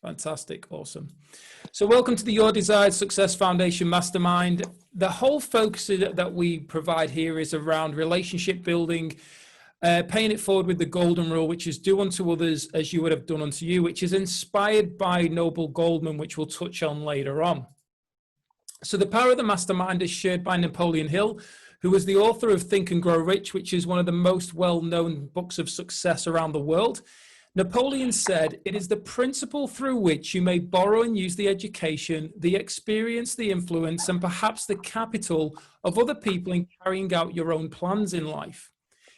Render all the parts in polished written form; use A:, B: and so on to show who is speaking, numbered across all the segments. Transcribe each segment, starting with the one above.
A: Fantastic. Awesome. So welcome to the Your Desired Success Foundation Mastermind. The whole focus that we provide here is around relationship building, paying it forward with the golden rule, which is do unto others as you would have done unto you, which is inspired by Noble Goldman, which we'll touch on later on. So the power of the mastermind is shared by Napoleon Hill, who was the author of Think and Grow Rich, which is one of the most well-known books of success around the world. Napoleon said, "It is the principle through which you may borrow and use the education, the experience, the influence, and perhaps the capital of other people in carrying out your own plans in life.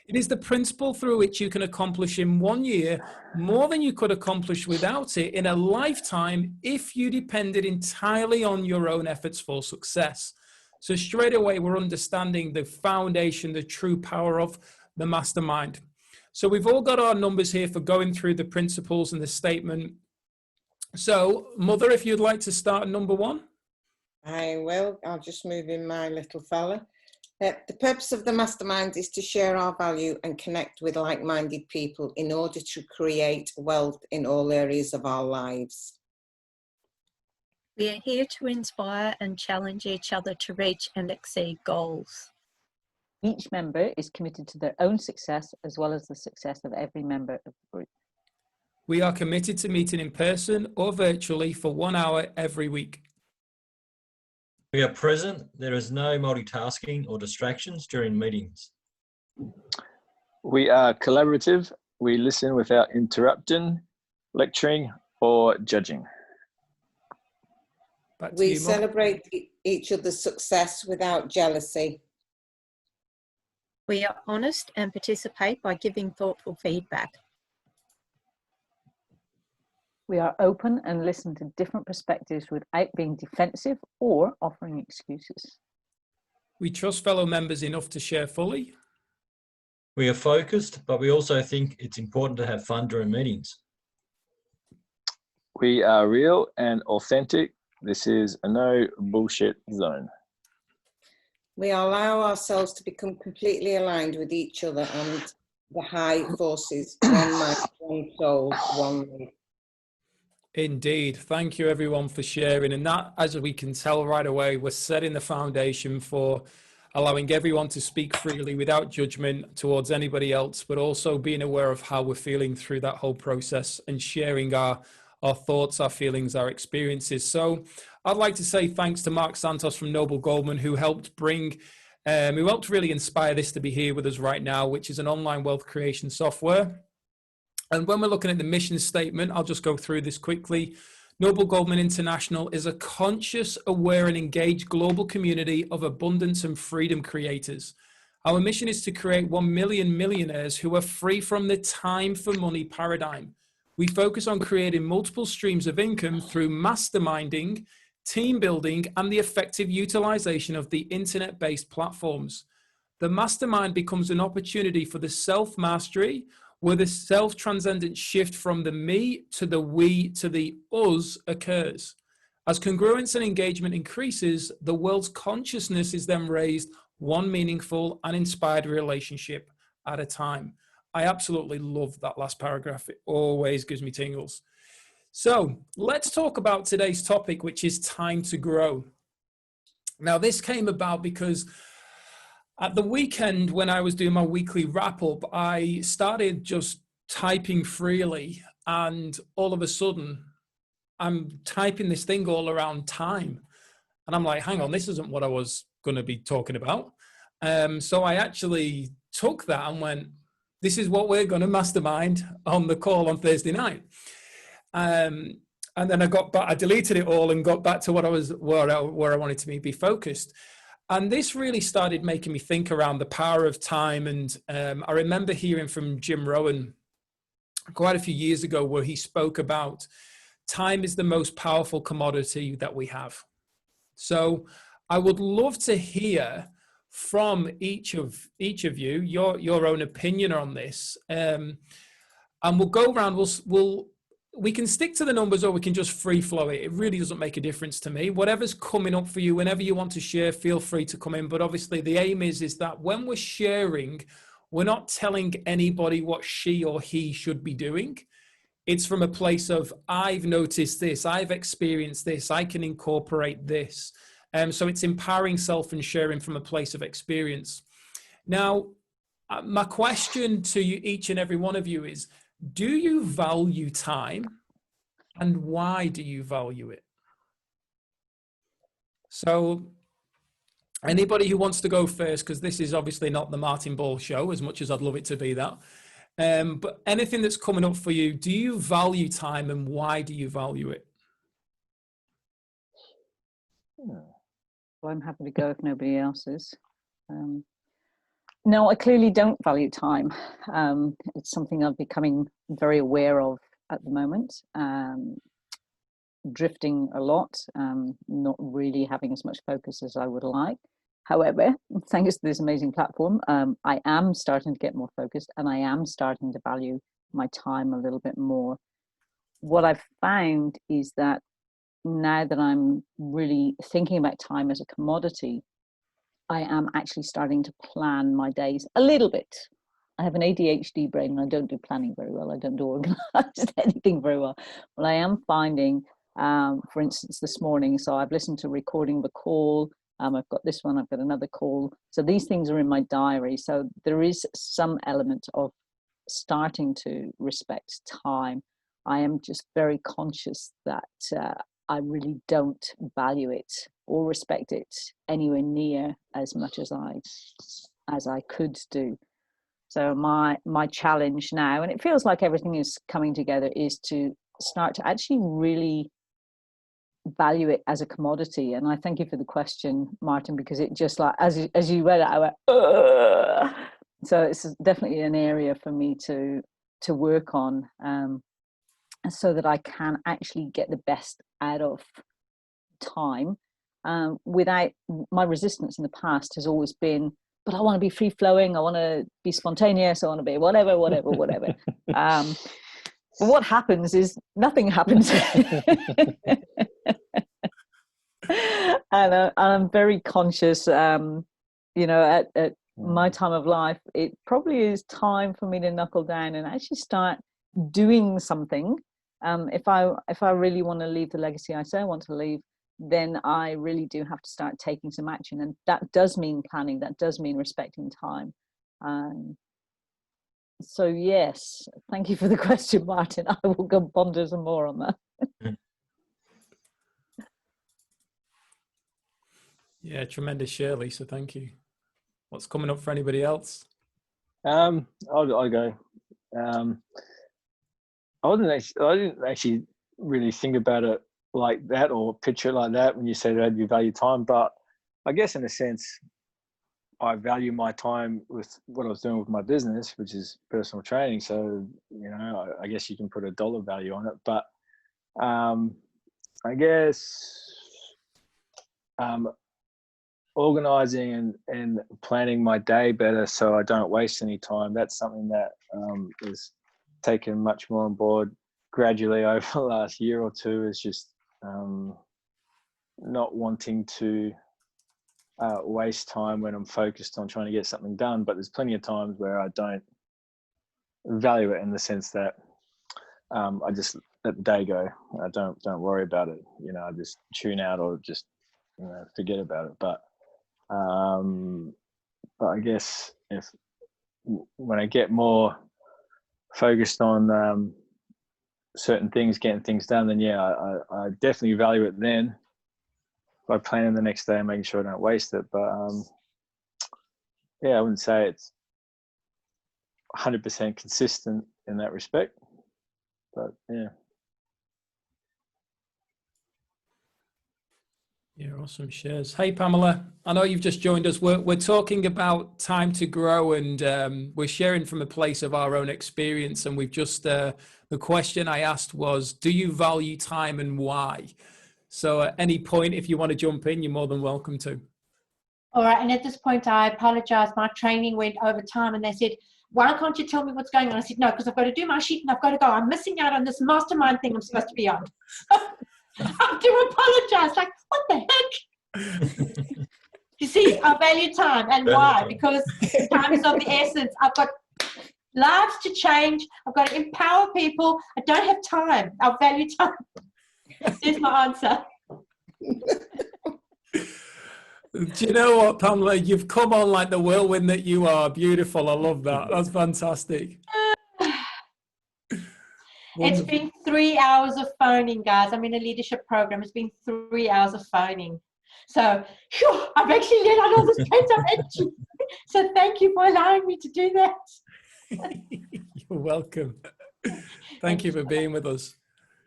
A: It is the principle through which you can accomplish in 1 year more than you could accomplish without it in a lifetime if you depended entirely on your own efforts for success." So straight away, we're understanding the foundation, the true power of the mastermind. So we've all got our numbers here for going through the principles and the statement. So Mother, if you'd like to start at number 1.
B: I will. I'll just move in my little fella. The purpose of the mastermind is to share our value and connect with like-minded people in order to create wealth in all areas of our lives.
C: We are here to inspire and challenge each other to reach and exceed goals.
D: Each member is committed to their own success as well as the success of every member of the group.
A: We are committed to meeting in person or virtually for 1 hour every week.
E: We are present. There is no multitasking or distractions during meetings.
F: We are collaborative. We listen without interrupting, lecturing, or judging.
B: We celebrate each other's success without jealousy.
C: We are honest and participate by giving thoughtful feedback.
D: We are open and listen to different perspectives without being defensive or offering excuses.
A: We trust fellow members enough to share fully.
E: We are focused, but we also think it's important to have fun during meetings.
F: We are real and authentic. This is a no bullshit zone.
B: We allow ourselves to become completely aligned with each other and the high forces, one mind, one soul, one way.
A: Indeed. Thank you everyone for sharing. And that, as we can tell right away, we're setting the foundation for allowing everyone to speak freely without judgment towards anybody else, but also being aware of how we're feeling through that whole process and sharing our thoughts, our feelings, our experiences. So I'd like to say thanks to Mark Santos from Noble Goldman, who helped really inspire this to be here with us right now, which is an online wealth creation software. And when we're looking at the mission statement, I'll just go through this quickly. Noble Goldman International is a conscious, aware, and engaged global community of abundance and freedom creators. Our mission is to create 1 million millionaires who are free from the time for money paradigm. We focus on creating multiple streams of income through masterminding, team building, and the effective utilization of the internet-based platforms. The mastermind becomes an opportunity for the self-mastery, where the self-transcendent shift from the me to the we to the us occurs. As congruence and engagement increases, the world's consciousness is then raised one meaningful and inspired relationship at a time. I absolutely love that last paragraph. It always gives me tingles. So let's talk about today's topic, which is time to grow. Now, this came about because at the weekend, when I was doing my weekly wrap up, I started just typing freely. And all of a sudden, I'm typing this thing all around time. And I'm like, hang on, this isn't what I was going to be talking about. So I actually took that and went, this is what we're going to mastermind on the call on Thursday night. And then I deleted it all and got back to where I wanted to be focused. And this really started making me think around the power of time. And I remember hearing from Jim Rohn quite a few years ago where he spoke about time is the most powerful commodity that we have. So I would love to hear from each of you your own opinion on this, and we'll go around. We can stick to the numbers or we can just free flow it. It really doesn't make a difference to me. Whatever's coming up for you, whenever you want to share, feel free to come in. But obviously the aim is that when we're sharing, we're not telling anybody what she or he should be doing. It's from a place of, I've noticed this, I've experienced this, I can incorporate this. So it's empowering self and sharing from a place of experience. Now, my question to you, each and every one of you, is, do you value time, and why do you value it? So anybody who wants to go first, because this is obviously not the Martin Ball show, as much as I'd love it to be that. But anything that's coming up for you, do you value time, and why do you value it?
D: Well, I'm happy to go if nobody else is. No, I clearly don't value time. It's something I'm becoming very aware of at the moment. Drifting a lot, not really having as much focus as I would like. However, thanks to this amazing platform, I am starting to get more focused, and I am starting to value my time a little bit more. What I've found is that now that I'm really thinking about time as a commodity, I am actually starting to plan my days a little bit. I have an ADHD brain, and I don't do planning very well. I don't do organized anything very well. But I am finding, for instance, this morning, so I've listened to recording the call. I've got this one, I've got another call. So these things are in my diary. So there is some element of starting to respect time. I am just very conscious that I really don't value it or respect it anywhere near as much as I could do. So my challenge now, and it feels like everything is coming together, is to start to actually really value it as a commodity. And I thank you for the question, Martin, because it just, like, as you read it, I went, ugh. So it's definitely an area for me to work on, so that I can actually get the best out of time. Without, my resistance in the past has always been, but I want to be free flowing, I want to be spontaneous, I want to be whatever. But what happens is nothing happens. And I'm very conscious, you know, at my time of life, it probably is time for me to knuckle down and actually start doing something. If I really want to leave the legacy I say I want to leave, then I really do have to start taking some action, and that does mean planning, that does mean respecting time. So yes, thank you for the question, Martin. I will go ponder some more on that.
A: Yeah, tremendous share, Lisa. Thank you. What's coming up for anybody else?
F: I'll go. I didn't actually really think about it like that or picture it like that when you said that you value time, but I guess in a sense I value my time with what I was doing with my business, which is personal training. So, you know, I guess you can put a dollar value on it, but I guess organizing and planning my day better so I don't waste any time, that's something that is taken much more on board gradually over the last year or two, is just not wanting to waste time when I'm focused on trying to get something done. But there's plenty of times where I don't value it, in the sense that I just let the day go. I don't worry about it. You know, I just tune out or just, you know, forget about it. But I guess when I get more focused on certain things, getting things done, then yeah, I definitely value it then by planning the next day and making sure I don't waste it. But yeah, I wouldn't say it's 100% consistent in that respect, but yeah.
A: Yeah, awesome shares. Hey, Pamela, I know you've just joined us. We're talking about time to grow, and we're sharing from a place of our own experience. And we've just, the question I asked was, do you value time, and why? So at any point, if you want to jump in, you're more than welcome to.
G: All right. And at this point, I apologize. My training went over time, and they said, why can't you tell me what's going on? I said, no, because I've got to do my sheet and I've got to go. I'm missing out on this mastermind thing I'm supposed to be on. I do apologize. Like, what the heck? You see, I value time. And why? Because time is of the essence. I've got lives to change. I've got to empower people. I don't have time. I value time. There's my answer.
A: Do you know what, Pamela? You've come on like the whirlwind that you are. Beautiful. I love that. That's fantastic.
G: It's
A: Wonderful.
G: been 3 hours of phoning, guys. I'm in a leadership program. It's been 3 hours of phoning. So phew, I've actually let out all this pent-up energy. So thank you for allowing me to do that.
A: You're welcome. Thank you for being with us.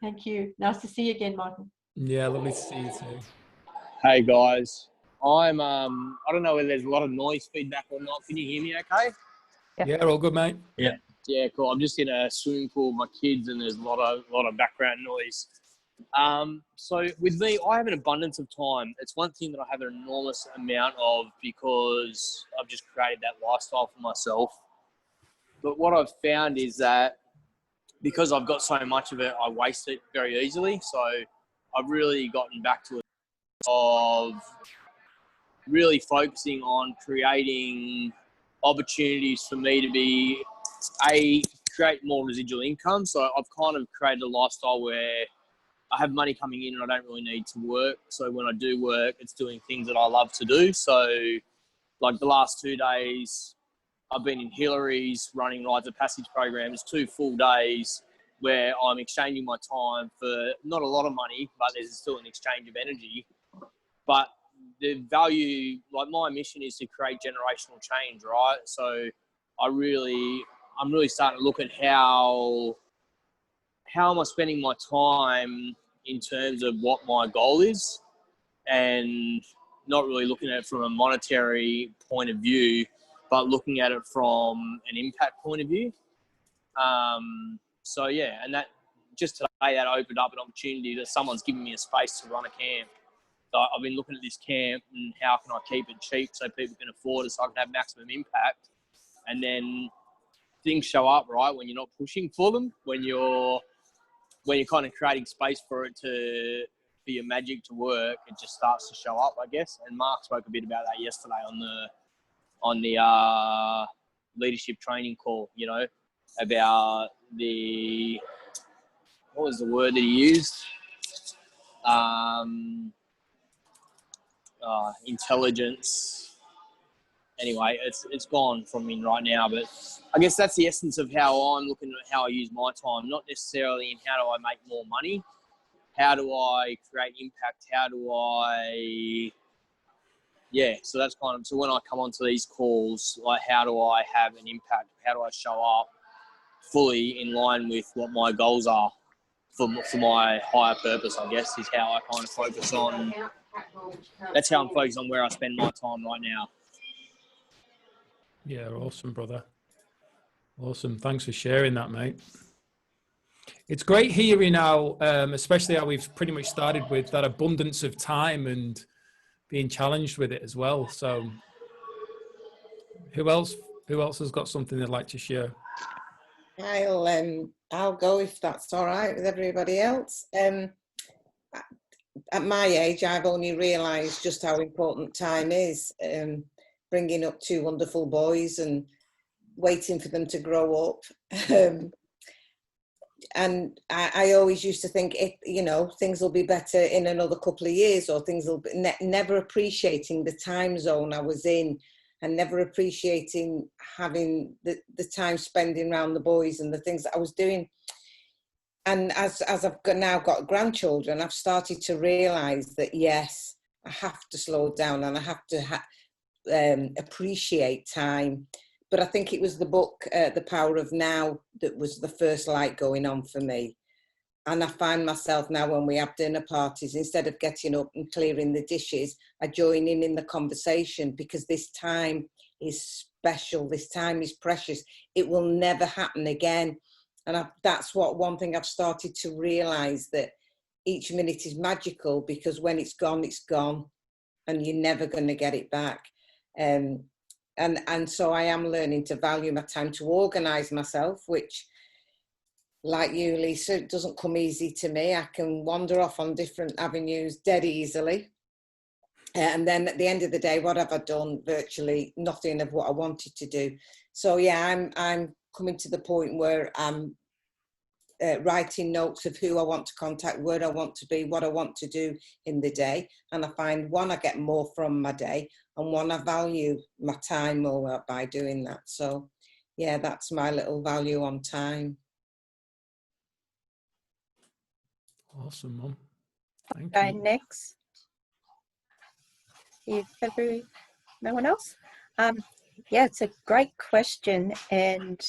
G: Thank you. Nice to see you again, Martin.
A: Yeah, lovely to see you too.
H: Hey guys, I don't know whether there's a lot of noise feedback or not. Can you hear me okay?
A: Yeah, all good, mate.
E: Yeah.
H: Yeah, cool. I'm just in a swimming pool with my kids and there's a lot of background noise. So with me, I have an abundance of time. It's one thing that I have an enormous amount of because I've just created that lifestyle for myself. But what I've found is that because I've got so much of it, I waste it very easily. So I've really gotten back to it of really focusing on creating opportunities for me to be create more residual income. So I've kind of created a lifestyle where I have money coming in and I don't really need to work. So when I do work, it's doing things that I love to do. So like the last 2 days, I've been in Hillary's running rites of passage programs, 2 full days where I'm exchanging my time for not a lot of money, but there's still an exchange of energy. But the value, like my mission is to create generational change, right? So I'm really starting to look at how am I spending my time in terms of what my goal is and not really looking at it from a monetary point of view, but looking at it from an impact point of view. So yeah, and that just today that opened up an opportunity that someone's giving me a space to run a camp. So I've been looking at this camp and how can I keep it cheap so people can afford it so I can have maximum impact. And then things show up, right, when you're not pushing for them, when you're kind of creating space for your magic to work, it just starts to show up, I guess. And Mark spoke a bit about that yesterday on the leadership training call, you know, about what was the word that he used? Intelligence. Anyway, it's gone from me right now, but I guess that's the essence of how I'm looking at how I use my time, not necessarily in how do I make more money, how do I create impact, so that's kind of, so when I come onto these calls, like how do I have an impact, how do I show up fully in line with what my goals are for my higher purpose, I guess, is how I kind of focus on, that's how I'm focused on where I spend my time right now.
A: Yeah, awesome, brother. Awesome. Thanks for sharing that, mate. It's great hearing how, especially how we've pretty much started with that abundance of time and being challenged with it as well. So who else has got something they'd like to share?
B: I'll go if that's all right with everybody else. At my age, I've only realised just how important time is. Bringing up 2 wonderful boys and waiting for them to grow up. And I always used to think, things will be better in another couple of years, or things will be, never appreciating the time zone I was in, and never appreciating having the time spending around the boys and the things that I was doing. And as I've now got grandchildren, I've started to realise that, yes, I have to slow down and I have to appreciate time. But I think it was the book, The Power of Now, that was the first light going on for me. And I find myself now when we have dinner parties, instead of getting up and clearing the dishes, I join in the conversation, because this time is special. This time is precious. It will never happen again. And that's one thing I've started to realise, that each minute is magical, because when it's gone, and you're never going to get it back. And so I am learning to value my time, to organise myself, which, like you, Lisa, it doesn't come easy to me. I can wander off on different avenues dead easily. And then at the end of the day, what have I done? Virtually nothing of what I wanted to do. So yeah, I'm coming to the point where I'm writing notes of who I want to contact, where I want to be, what I want to do in the day. And I find one, I get more from my day, and one, I value my time more by doing that. So yeah, that's my little value on time.
A: Awesome, Mum. Thank
C: Okay,
A: you.
C: next. No one else? Yeah, it's a great question. And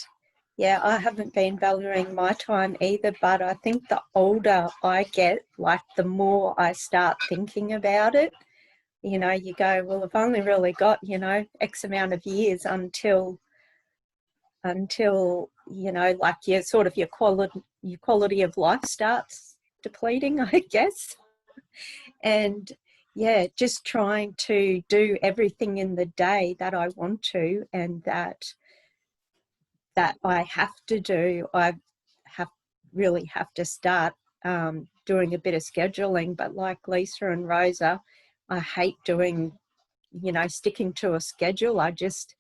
C: yeah, I haven't been valuing my time either, but I think the older I get, like the more I start thinking about it. You know, you go, well, I've only really got, you know, X amount of years until you know, like your sort of your quality of life starts depleting, I guess. And yeah, just trying to do everything in the day that I want to, and that I have to do. I really have to start doing a bit of scheduling. But like Lisa and Rosa, I hate doing, you know, sticking to a schedule. I just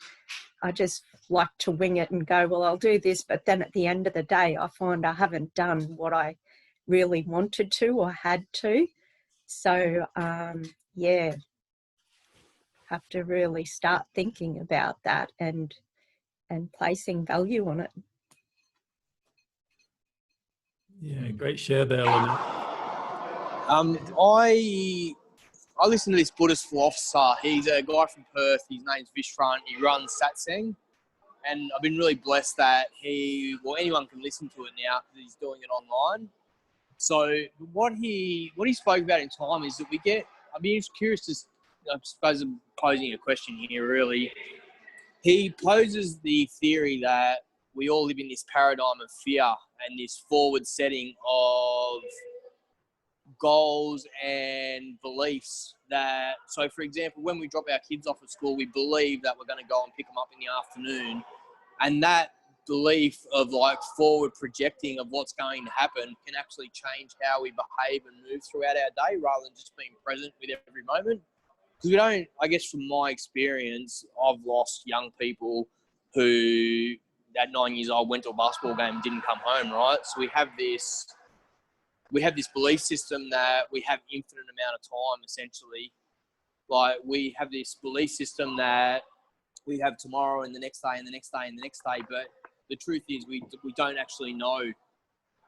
C: like to wing it and go, well, I'll do this, but then at the end of the day, I find I haven't done what I really wanted to or had to. So yeah, have to really start thinking about that and placing value on it.
A: Yeah, great share there, Lynette.
H: I listen to this Buddhist philosopher. He's a guy from Perth. His name's Vishran. He runs Satsang. And I've been really blessed that anyone can listen to it now because he's doing it online. So what he spoke about in time is that I'd be curious to, I suppose I'm posing a question here really. He poses the theory that we all live in this paradigm of fear and this forward setting of goals and beliefs that, so for example, when we drop our kids off at school, we believe that we're going to go and pick them up in the afternoon. And that belief of like forward projecting of what's going to happen can actually change how we behave and move throughout our day rather than just being present with every moment. Because we don't, I guess from my experience, I've lost young people who at 9 years old went to a basketball game and didn't come home, right? So we have this belief system that we have infinite amount of time, essentially. Like we have this belief system that we have tomorrow and the next day and the next day and the next day, but the truth is we don't actually know.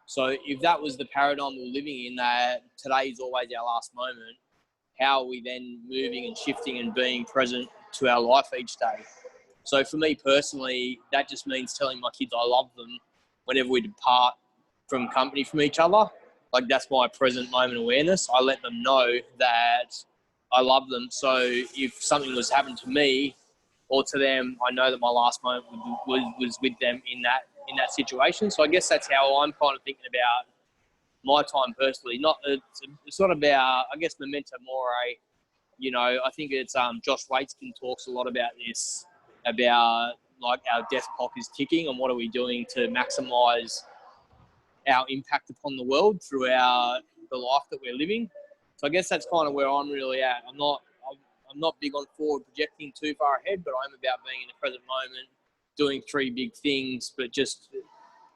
H: So if that was the paradigm we're living in, that today is always our last moment, how are we then moving and shifting and being present to our life each day? So for me personally, that just means telling my kids I love them whenever we depart from company from each other. Like that's my present moment awareness. I let them know that I love them. So if something was happened to me or to them, I know that my last moment was with them in that situation. So I guess that's how I'm kind of thinking about my time personally. It's not about, I guess, memento mori. You know, I think it's Josh Waitskin talks a lot about this, about like our death clock is ticking and what are we doing to maximise our impact upon the world throughout the life that we're living. So I guess that's kind of where I'm really at. I'm not big on forward projecting too far ahead, but I'm about being in the present moment, doing 3 big things, but just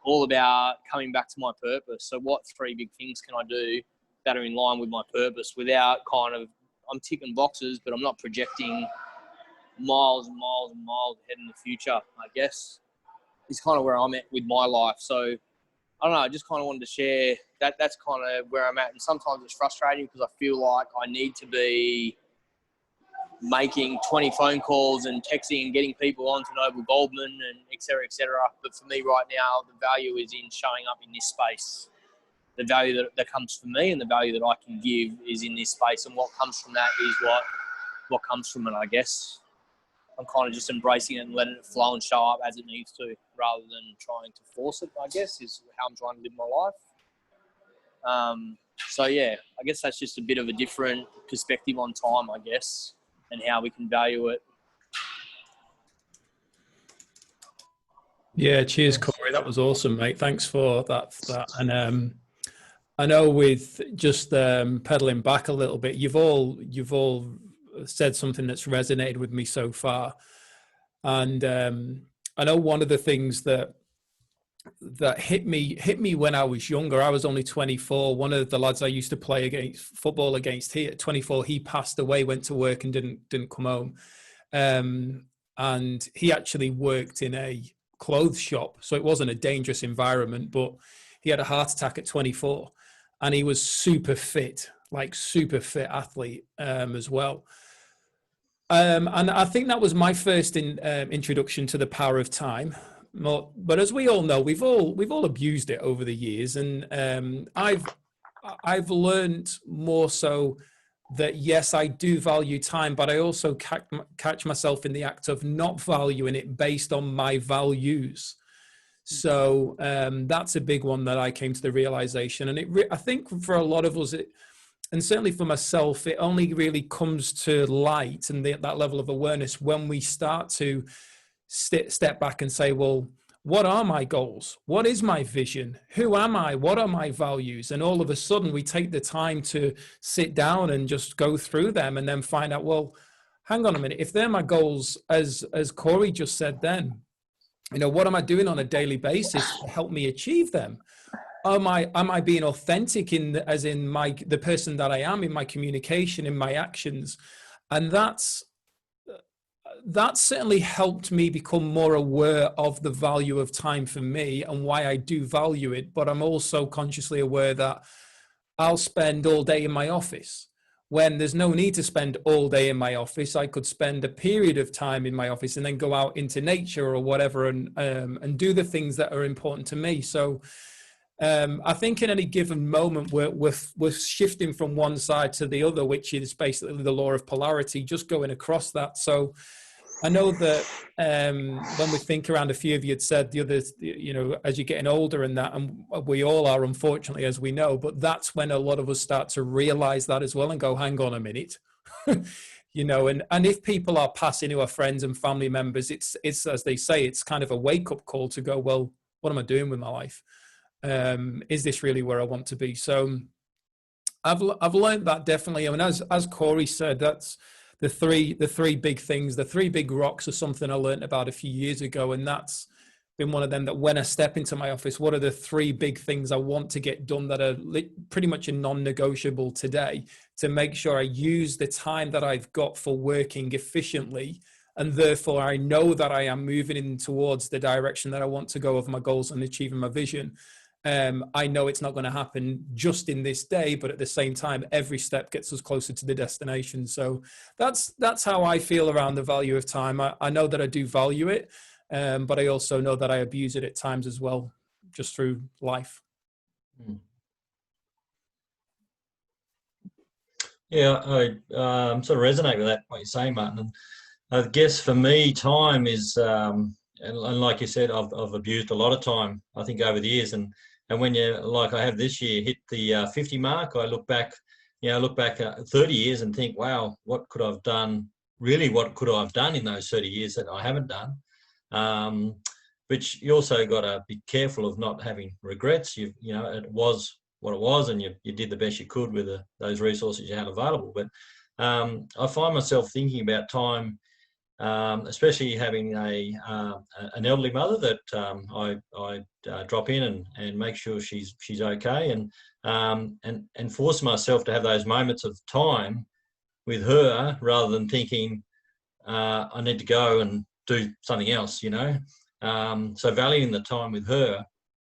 H: all about coming back to my purpose. So what 3 big things can I do that are in line with my purpose without kind of, I'm ticking boxes, but I'm not projecting miles and miles and miles ahead in the future, I guess, is kind of where I'm at with my life. So I don't know, I just kind of wanted to share that. That's kind of where I'm at. And sometimes it's frustrating because I feel like I need to be making 20 phone calls and texting and getting people on to Goldman and et cetera, et cetera. But for me right now, the value is in showing up in this space. The value that comes from me and the value that I can give is in this space. And what comes from that is what comes from it, I guess. I'm kind of just embracing it and letting it flow and show up as it needs to rather than trying to force it, I guess, is how I'm trying to live my life. So, yeah, I guess that's just a bit of a different perspective on time, I guess, and how we can value it.
A: Yeah, cheers, Corey. That was awesome, mate. Thanks for that. And I know with just pedaling back a little bit, you've all said something that's resonated with me so far. And I know one of the things that that hit me when I was younger. I was only 24. One of the lads I used to play against football against, he at 24, he passed away, went to work and didn't come home. And he actually worked in a clothes shop, so it wasn't a dangerous environment, but he had a heart attack at 24, and he was super fit, like super fit athlete as well. And I think that was my first introduction to the power of time. But as we all know, we've all abused it over the years, and I've learned more so that yes, I do value time, but I also catch myself in the act of not valuing it based on my values. So that's a big one that I came to the realization, and I think for a lot of us, and certainly for myself, it only really comes to light and that level of awareness when we start to step back and say, well, what are my goals? What is my vision? Who am I? What are my values? And all of a sudden we take the time to sit down and just go through them and then find out, well, hang on a minute. If they're my goals, as Corey just said then, what am I doing on a daily basis to help me achieve them? Am I being authentic as in the person that I am, in my communication, in my actions? And that certainly helped me become more aware of the value of time for me and why I do value it. But I'm also consciously aware that I'll spend all day in my office when there's no need to spend all day in my office. I could spend a period of time in my office and then go out into nature or whatever and do the things that are important to me. So I think in any given moment, we're shifting from one side to the other, which is basically the law of polarity, just going across that. So I know that when we think around, a few of you had said the others, as you're getting older and that, and we all are, unfortunately, as we know, but that's when a lot of us start to realize that as well and go, hang on a minute. And if people are passing who are friends and family members, it's as they say, it's kind of a wake-up call to go, well, what am I doing with my life? Is this really where I want to be? So I've learned that definitely. I mean, as Corey said, that's the three big things. The three big rocks are something I learned about a few years ago, and that's been one of them. That when I step into my office, what are the three big things I want to get done that are pretty much a non-negotiable today, to make sure I use the time that I've got for working efficiently, and therefore I know that I am moving in towards the direction that I want to go of my goals and achieving my vision. I know it's not going to happen just in this day, but at the same time, every step gets us closer to the destination. So that's how I feel around the value of time. I know that I do value it, but I also know that I abuse it at times as well, just through life.
E: Yeah, I sort of resonate with that, what you're saying, Martin. And I guess for me, time is, and like you said, I've abused a lot of time, I think, over the years. And when you, like I have this year, hit the 50 mark, I look back 30 years and think, wow, what could I have done? Really, what could I have done in those 30 years that I haven't done? Which you also got to be careful of not having regrets. It was what it was, and you did the best you could with those resources you had available. But I find myself thinking about time, especially having an elderly mother that I drop in and make sure she's okay, and force myself to have those moments of time with her rather than thinking I need to go and do something else. So valuing the time with her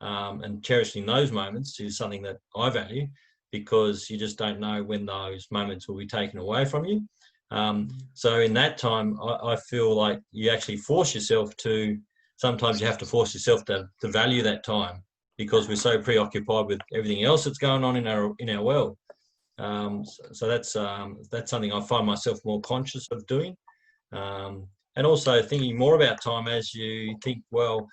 E: and cherishing those moments is something that I value, because you just don't know when those moments will be taken away from you. So in that time, I feel like you actually force yourself to, sometimes you have to force yourself to value that time, because we're so preoccupied with everything else that's going on in our world. So that's something I find myself more conscious of doing. And also thinking more about time as you think, well,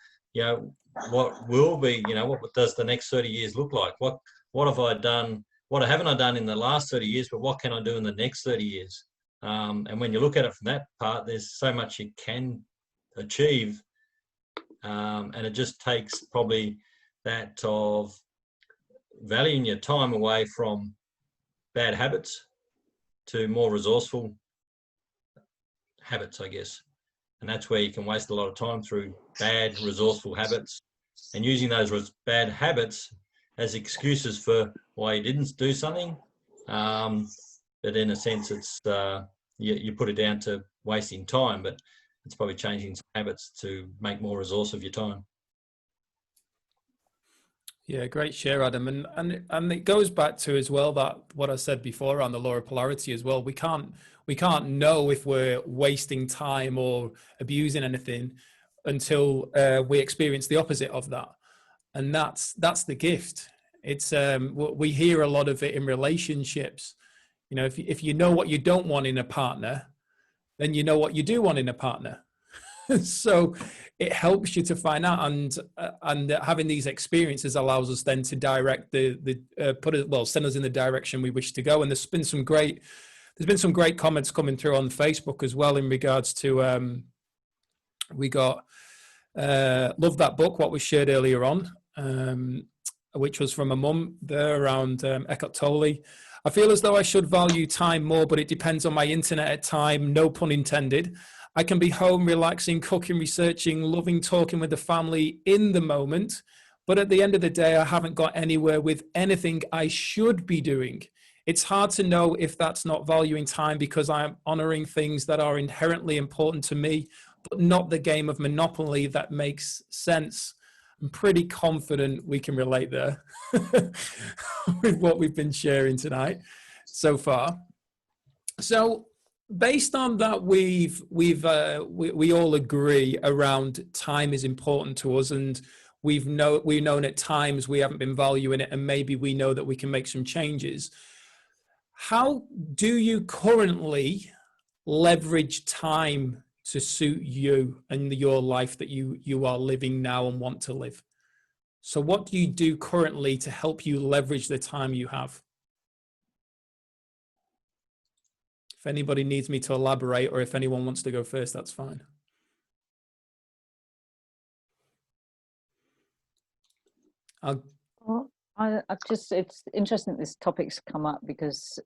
E: what will be, what does the next 30 years look like? What have I done? What haven't I done in the last 30 years, but what can I do in the next 30 years? And when you look at it from that part, there's so much you can achieve. And it just takes probably that of valuing your time away from bad habits to more resourceful habits, I guess. And that's where you can waste a lot of time, through bad resourceful habits, and using those bad habits as excuses for why you didn't do something. But in a sense, it's you put it down to wasting time, but it's probably changing some habits to make more resource of your time.
A: Yeah, great share, Adam. And it goes back to as well that what I said before around the law of polarity as well. We can't know if we're wasting time or abusing anything until we experience the opposite of that. And that's the gift. It's we hear a lot of it in relationships. You know, if you know what you don't want in a partner, then you know what you do want in a partner. So it helps you to find out, and having these experiences allows us then to direct send us in the direction we wish to go. And there's been some great comments coming through on Facebook as well in regards to we got love that book, what was shared earlier on, which was from a mum there around Eckhart Tolle. I feel as though I should value time more, but it depends on my internet at time, no pun intended. I can be home, relaxing, cooking, researching, loving, talking with the family in the moment. But at the end of the day, I haven't got anywhere with anything I should be doing. It's hard to know if that's not valuing time because I'm honoring things that are inherently important to me, but not the game of Monopoly that makes sense. I'm pretty confident we can relate there with what we've been sharing tonight so far. So based on that, we all agree around time is important to us, and we've known at times we haven't been valuing it, and maybe we know that we can make some changes. How do you currently leverage time to suit you and your life that you are living now and want to live? So what do you do currently to help you leverage the time you have? If anybody needs me to elaborate, or if anyone wants to go first, that's fine.
D: Well, it's interesting that this topic's come up because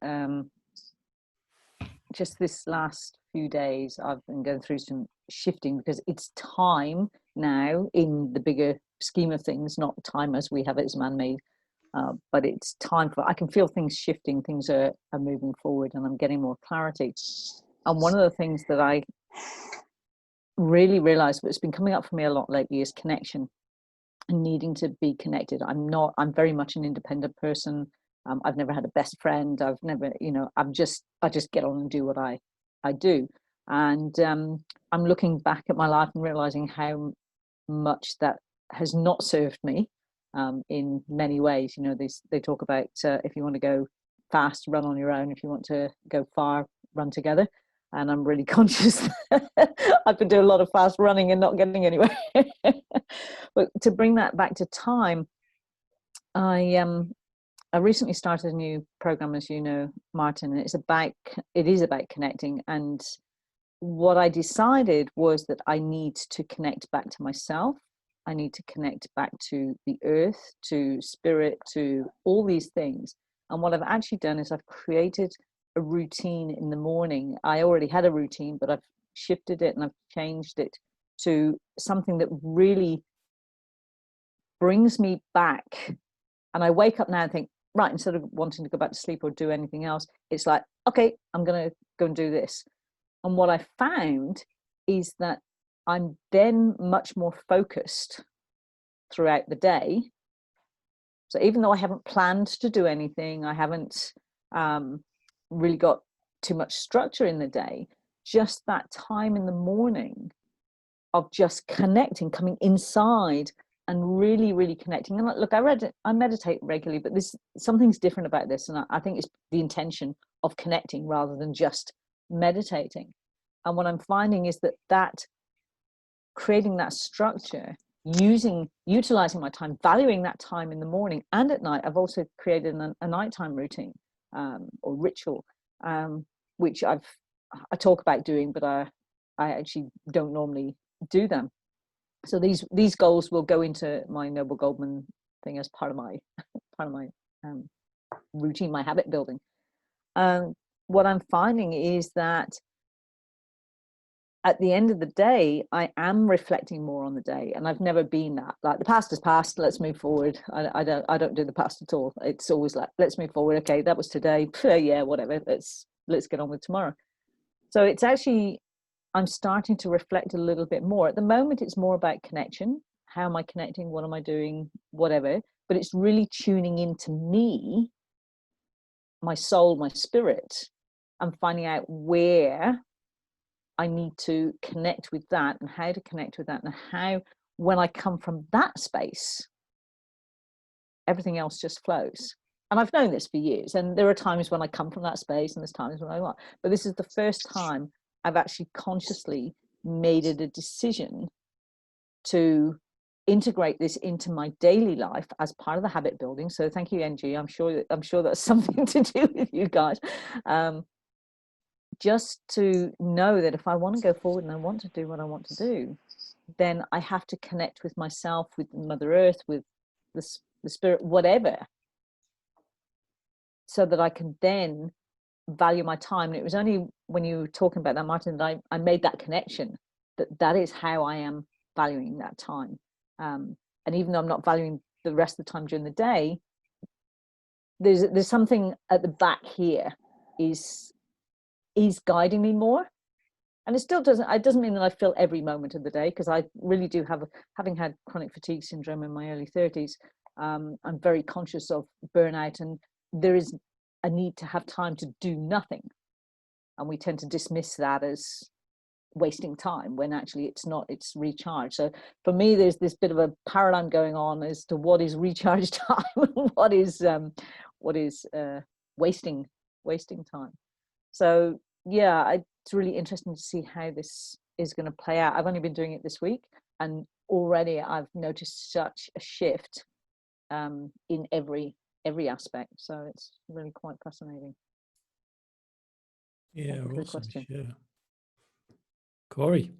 D: just this last few days I've been going through some shifting because it's time now in the bigger scheme of things, not time as we have it as man-made, but it's time I can feel things shifting, things are moving forward, and I'm getting more clarity. And one of the things that I really realized, but it's been coming up for me a lot lately, is connection and needing to be connected. I'm very much an independent person. I've never had a best friend. I've never, I just get on and do what I do. And I'm looking back at my life and realizing how much that has not served me in many ways. They talk about if you want to go fast, run on your own. If you want to go far, run together. And I'm really conscious that I've been doing a lot of fast running and not getting anywhere. But to bring that back to time, I recently started a new program, as you know, Martin, and it is about connecting. And what I decided was that I need to connect back to myself. I need to connect back to the earth, to spirit, to all these things. And what I've actually done is I've created a routine in the morning. I already had a routine, but I've shifted it and I've changed it to something that really brings me back. And I wake up now and think, right, instead of wanting to go back to sleep or do anything else, it's like, okay, I'm going to go and do this. And what I found is that I'm then much more focused throughout the day. So even though I haven't planned to do anything, I haven't really got too much structure in the day, just that time in the morning of just connecting, coming inside and really, really connecting. And look, I meditate regularly, but something's different about this. And I think it's the intention of connecting rather than just meditating. And what I'm finding is that creating that structure, utilizing my time, valuing that time in the morning and at night. I've also created a nighttime routine or ritual, which I talk about doing, but I actually don't normally do them. So these goals will go into my Noble Goldman thing as part of my routine, my habit building. What I'm finding is that at the end of the day, I am reflecting more on the day, and I've never been that. Like, the past is past. Let's move forward. I don't do the past at all. It's always like, let's move forward. Okay, that was today. Yeah, whatever. Let's get on with tomorrow. So it's actually, I'm starting to reflect a little bit more. At the moment, it's more about connection. How am I connecting? What am I doing? Whatever. But it's really tuning into me, my soul, my spirit, and finding out where I need to connect with that, and how to connect with that, and how, when I come from that space, everything else just flows. And I've known this for years, and there are times when I come from that space, and there's times when I won't. But this is the first time I've actually consciously made it a decision to integrate this into my daily life as part of the habit building. So thank you, NG. I'm sure that's something to do with you guys. Just to know that if I want to go forward and I want to do what I want to do, then I have to connect with myself, with Mother Earth, with the spirit, whatever, so that I can then value my time. And it was only when you were talking about that, Martin, that I made that connection, that is how I am valuing that time. And even though I'm not valuing the rest of the time during the day, there's something at the back here is guiding me more. And it doesn't mean that I feel every moment of the day, because I really do have, having had chronic fatigue syndrome in my early 30s, I'm very conscious of burnout, and there is a need to have time to do nothing. And we tend to dismiss that as wasting time, when actually it's not, it's recharge. So for me, there's this bit of a paradigm going on as to what is recharge time and what is wasting time. So yeah, it's really interesting to see how this is going to play out. I've only been doing it this week, and already I've noticed such a shift in every aspect. So it's really quite fascinating.
A: Yeah,
D: Good
A: awesome.
D: question.
A: Sure. Corey.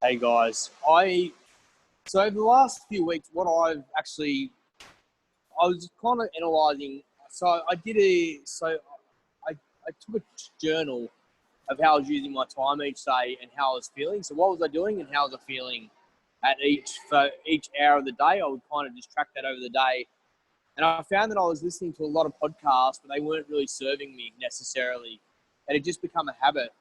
H: Hey guys, so over the last few weeks, I was kind of analysing. So I took a journal of how I was using my time each day and how I was feeling. So what was I doing and how was I feeling for each hour of the day? I would kind of just track that over the day. And I found that I was listening to a lot of podcasts, but they weren't really serving me necessarily. And it just become a habit.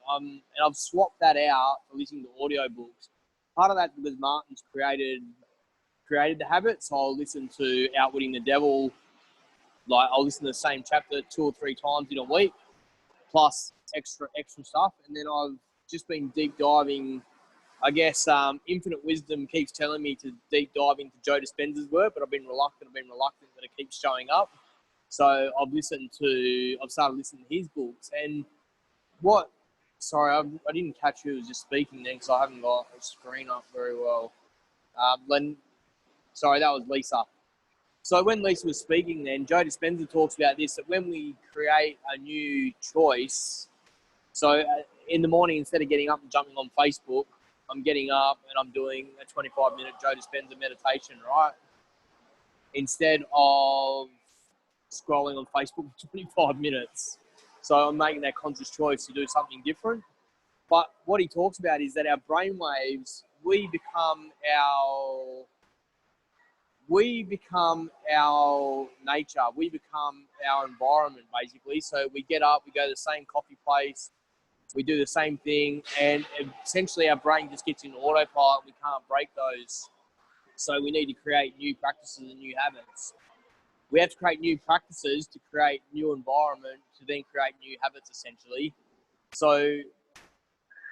H: And I've swapped that out for listening to audiobooks. Part of that because Martin's created the habit. So I'll listen to Outwitting the Devil. Like, I'll listen to the same chapter 2 or 3 times in a week, plus extra stuff. And then I've just been deep diving. I guess Infinite Wisdom keeps telling me to deep dive into Joe Dispenza's work, but I've been reluctant that it keeps showing up. So I've started listening to his books. And I didn't catch who was just speaking then, because I haven't got a screen up very well. That was Lisa. So when Lisa was speaking then, Joe Dispenza talks about this, that when we create a new choice, so in the morning, instead of getting up and jumping on Facebook, I'm getting up and I'm doing a 25-minute Joe Dispenza meditation, right? Instead of scrolling on Facebook for 25 minutes. So I'm making that conscious choice to do something different. But what he talks about is that our brainwaves, we become our nature, we become our environment, basically. So we get up, we go to the same coffee place, we do the same thing, and essentially our brain just gets in autopilot. We can't break those. So we need to create new practices and new habits. We have to create new practices to create new environment, to then create new habits, essentially. So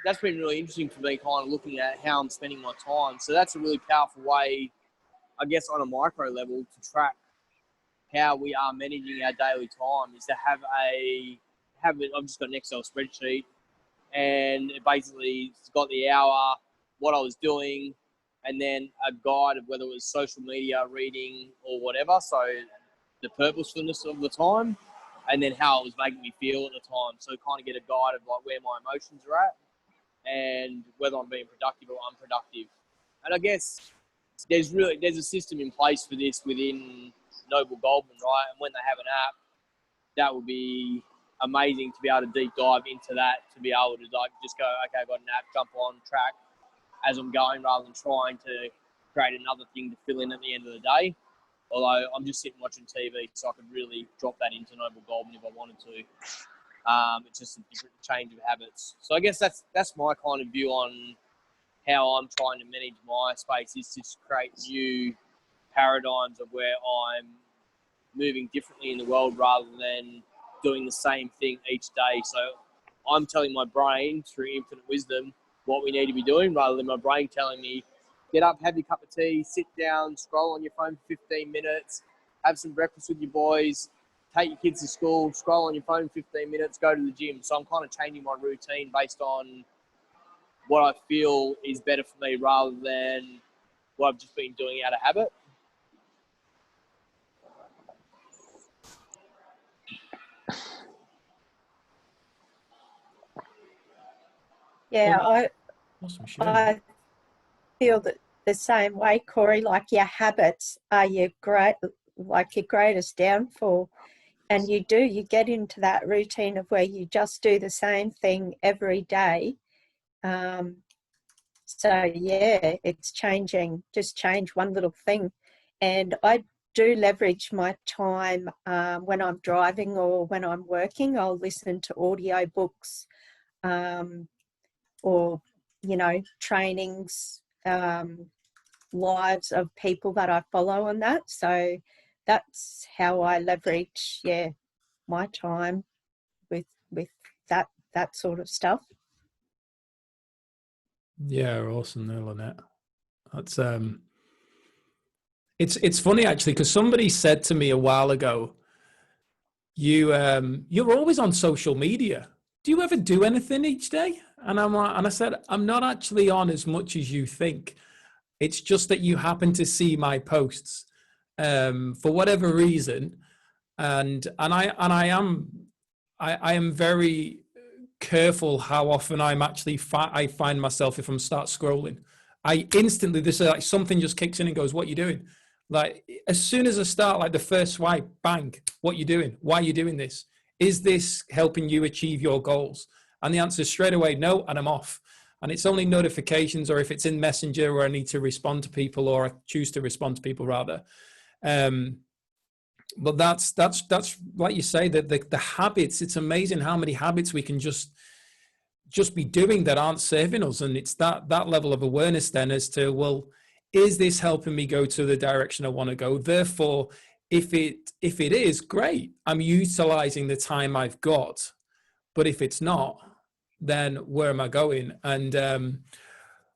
H: that's been really interesting for me, kind of looking at how I'm spending my time. So that's a really powerful way, I guess, on a micro level, to track how we are managing our daily time, is to have I've just got an Excel spreadsheet, and it basically it's got the hour, what I was doing, and then a guide of whether it was social media, reading, or whatever. So the purposefulness of the time, and then how it was making me feel at the time. So kind of get a guide of like where my emotions are at, and whether I'm being productive or unproductive. And I guess there's a system in place for this within Noble Goldman, right? And when they have an app, that will be amazing to be able to deep dive into that, to be able to like just go, okay, I've got an app, jump on track as I'm going, rather than trying to create another thing to fill in at the end of the day. Although I'm just sitting watching TV, so I could really drop that into Noble Goldman if I wanted to. It's just a different change of habits. So I guess that's my kind of view on how I'm trying to manage my space, is to create new paradigms of where I'm moving differently in the world rather than doing the same thing each day. So I'm telling my brain through infinite wisdom what we need to be doing, rather than my brain telling me, get up, have your cup of tea, sit down, scroll on your phone for 15 minutes, have some breakfast with your boys, take your kids to school, scroll on your phone 15 minutes, go to the gym. So I'm kind of changing my routine based on what I feel is better for me rather than what I've just been doing out of habit.
C: Yeah,
A: Awesome show.
C: I feel that the same way, Corey. Like, your habits are your greatest downfall, and you get into that routine of where you just do the same thing every day. So yeah, it's changing. Just change one little thing, and I do leverage my time when I'm driving or when I'm working. I'll listen to audio books, or trainings, lives of people that I follow on that. So that's how I leverage my time with that sort of stuff.
A: Yeah, awesome there, Lynette. That's it's funny actually, because somebody said to me a while ago, you're always on social media. Do you ever do anything each day? And I said, I'm not actually on as much as you think. It's just that you happen to see my posts for whatever reason, and I am very careful how often I'm actually I find myself if I'm start scrolling. I instantly, this is like something just kicks in and goes, what you doing? Like, as soon as I start, like the first swipe, bang, what you doing? Why are you doing this? Is this helping you achieve your goals? And the answer is straight away, no, and I'm off. And it's only notifications, or if it's in Messenger where I need to respond to people, or I choose to respond to people rather. But that's like you say, that the habits, it's amazing how many habits we can just be doing that aren't serving us. And it's that level of awareness then as to, well, is this helping me go to the direction I want to go? Therefore, if it is, great, I'm utilizing the time I've got. But if it's not, then where am I going? And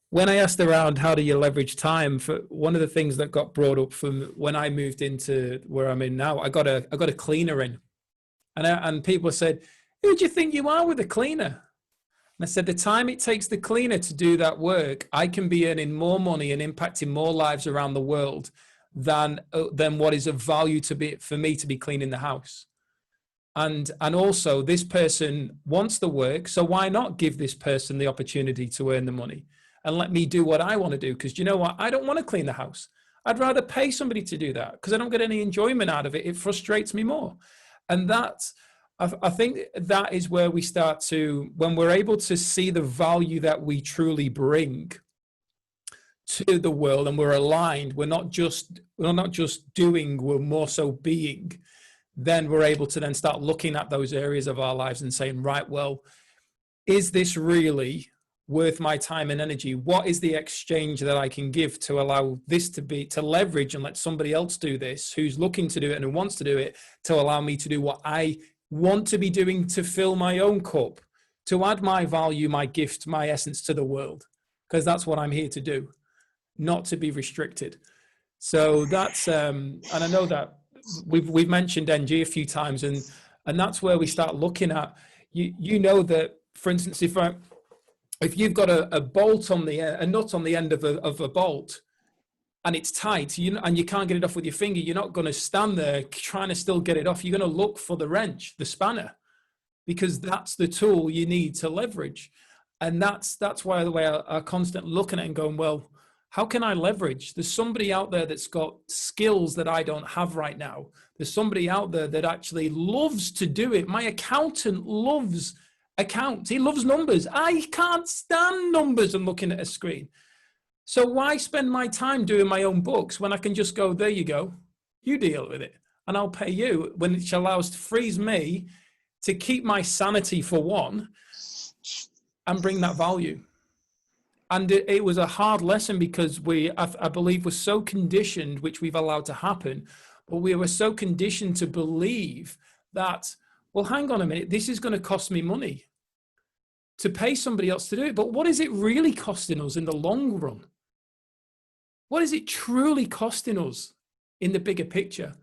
A: when I asked around how do you leverage time, for one of the things that got brought up from when I moved into where I'm in now, I got a cleaner in, and people said, who do you think you are with a cleaner? And I said, the time it takes the cleaner to do that work, I can be earning more money and impacting more lives around the world than what is of value for me to be cleaning the house. And also, this person wants the work, so why not give this person the opportunity to earn the money and let me do what I want to do? Because you know what? I don't want to clean the house. I'd rather pay somebody to do that because I don't get any enjoyment out of it. It frustrates me more. And I think that is where we start to, when we're able to see the value that we truly bring to the world and we're aligned, we're not just doing, we're more so being, then we're able to then start looking at those areas of our lives and saying, right, well, is this really worth my time and energy? What is the exchange that I can give to allow this to leverage and let somebody else do this who's looking to do it and who wants to do it, to allow me to do what I want to be doing, to fill my own cup, to add my value, my gift, my essence to the world, because that's what I'm here to do, not to be restricted. So that's and I know that we've mentioned NG a few times, and that's where we start looking at, you know, that, for instance, if you've got a bolt on a nut on the end of a bolt and it's tight, and you can't get it off with your finger, you're not going to stand there trying to still get it off. You're going to look for the wrench, the spanner, because that's the tool you need to leverage. And that's why the way I constant looking at it and going, well, How can I leverage? There's somebody out there that's got skills that I don't have right now. There's somebody out there that actually loves to do it. My accountant loves accounts. He loves numbers. I can't stand numbers and looking at a screen. So why spend my time doing my own books when I can just go, there you go, you deal with it, and I'll pay you, when it allows to frees me to keep my sanity for one and bring that value. And it was a hard lesson because I believe, we're so conditioned, which we've allowed to happen, but we were so conditioned to believe that, well, hang on a minute, this is going to cost me money to pay somebody else to do it. But what is it really costing us in the long run? What is it truly costing us in the bigger picture?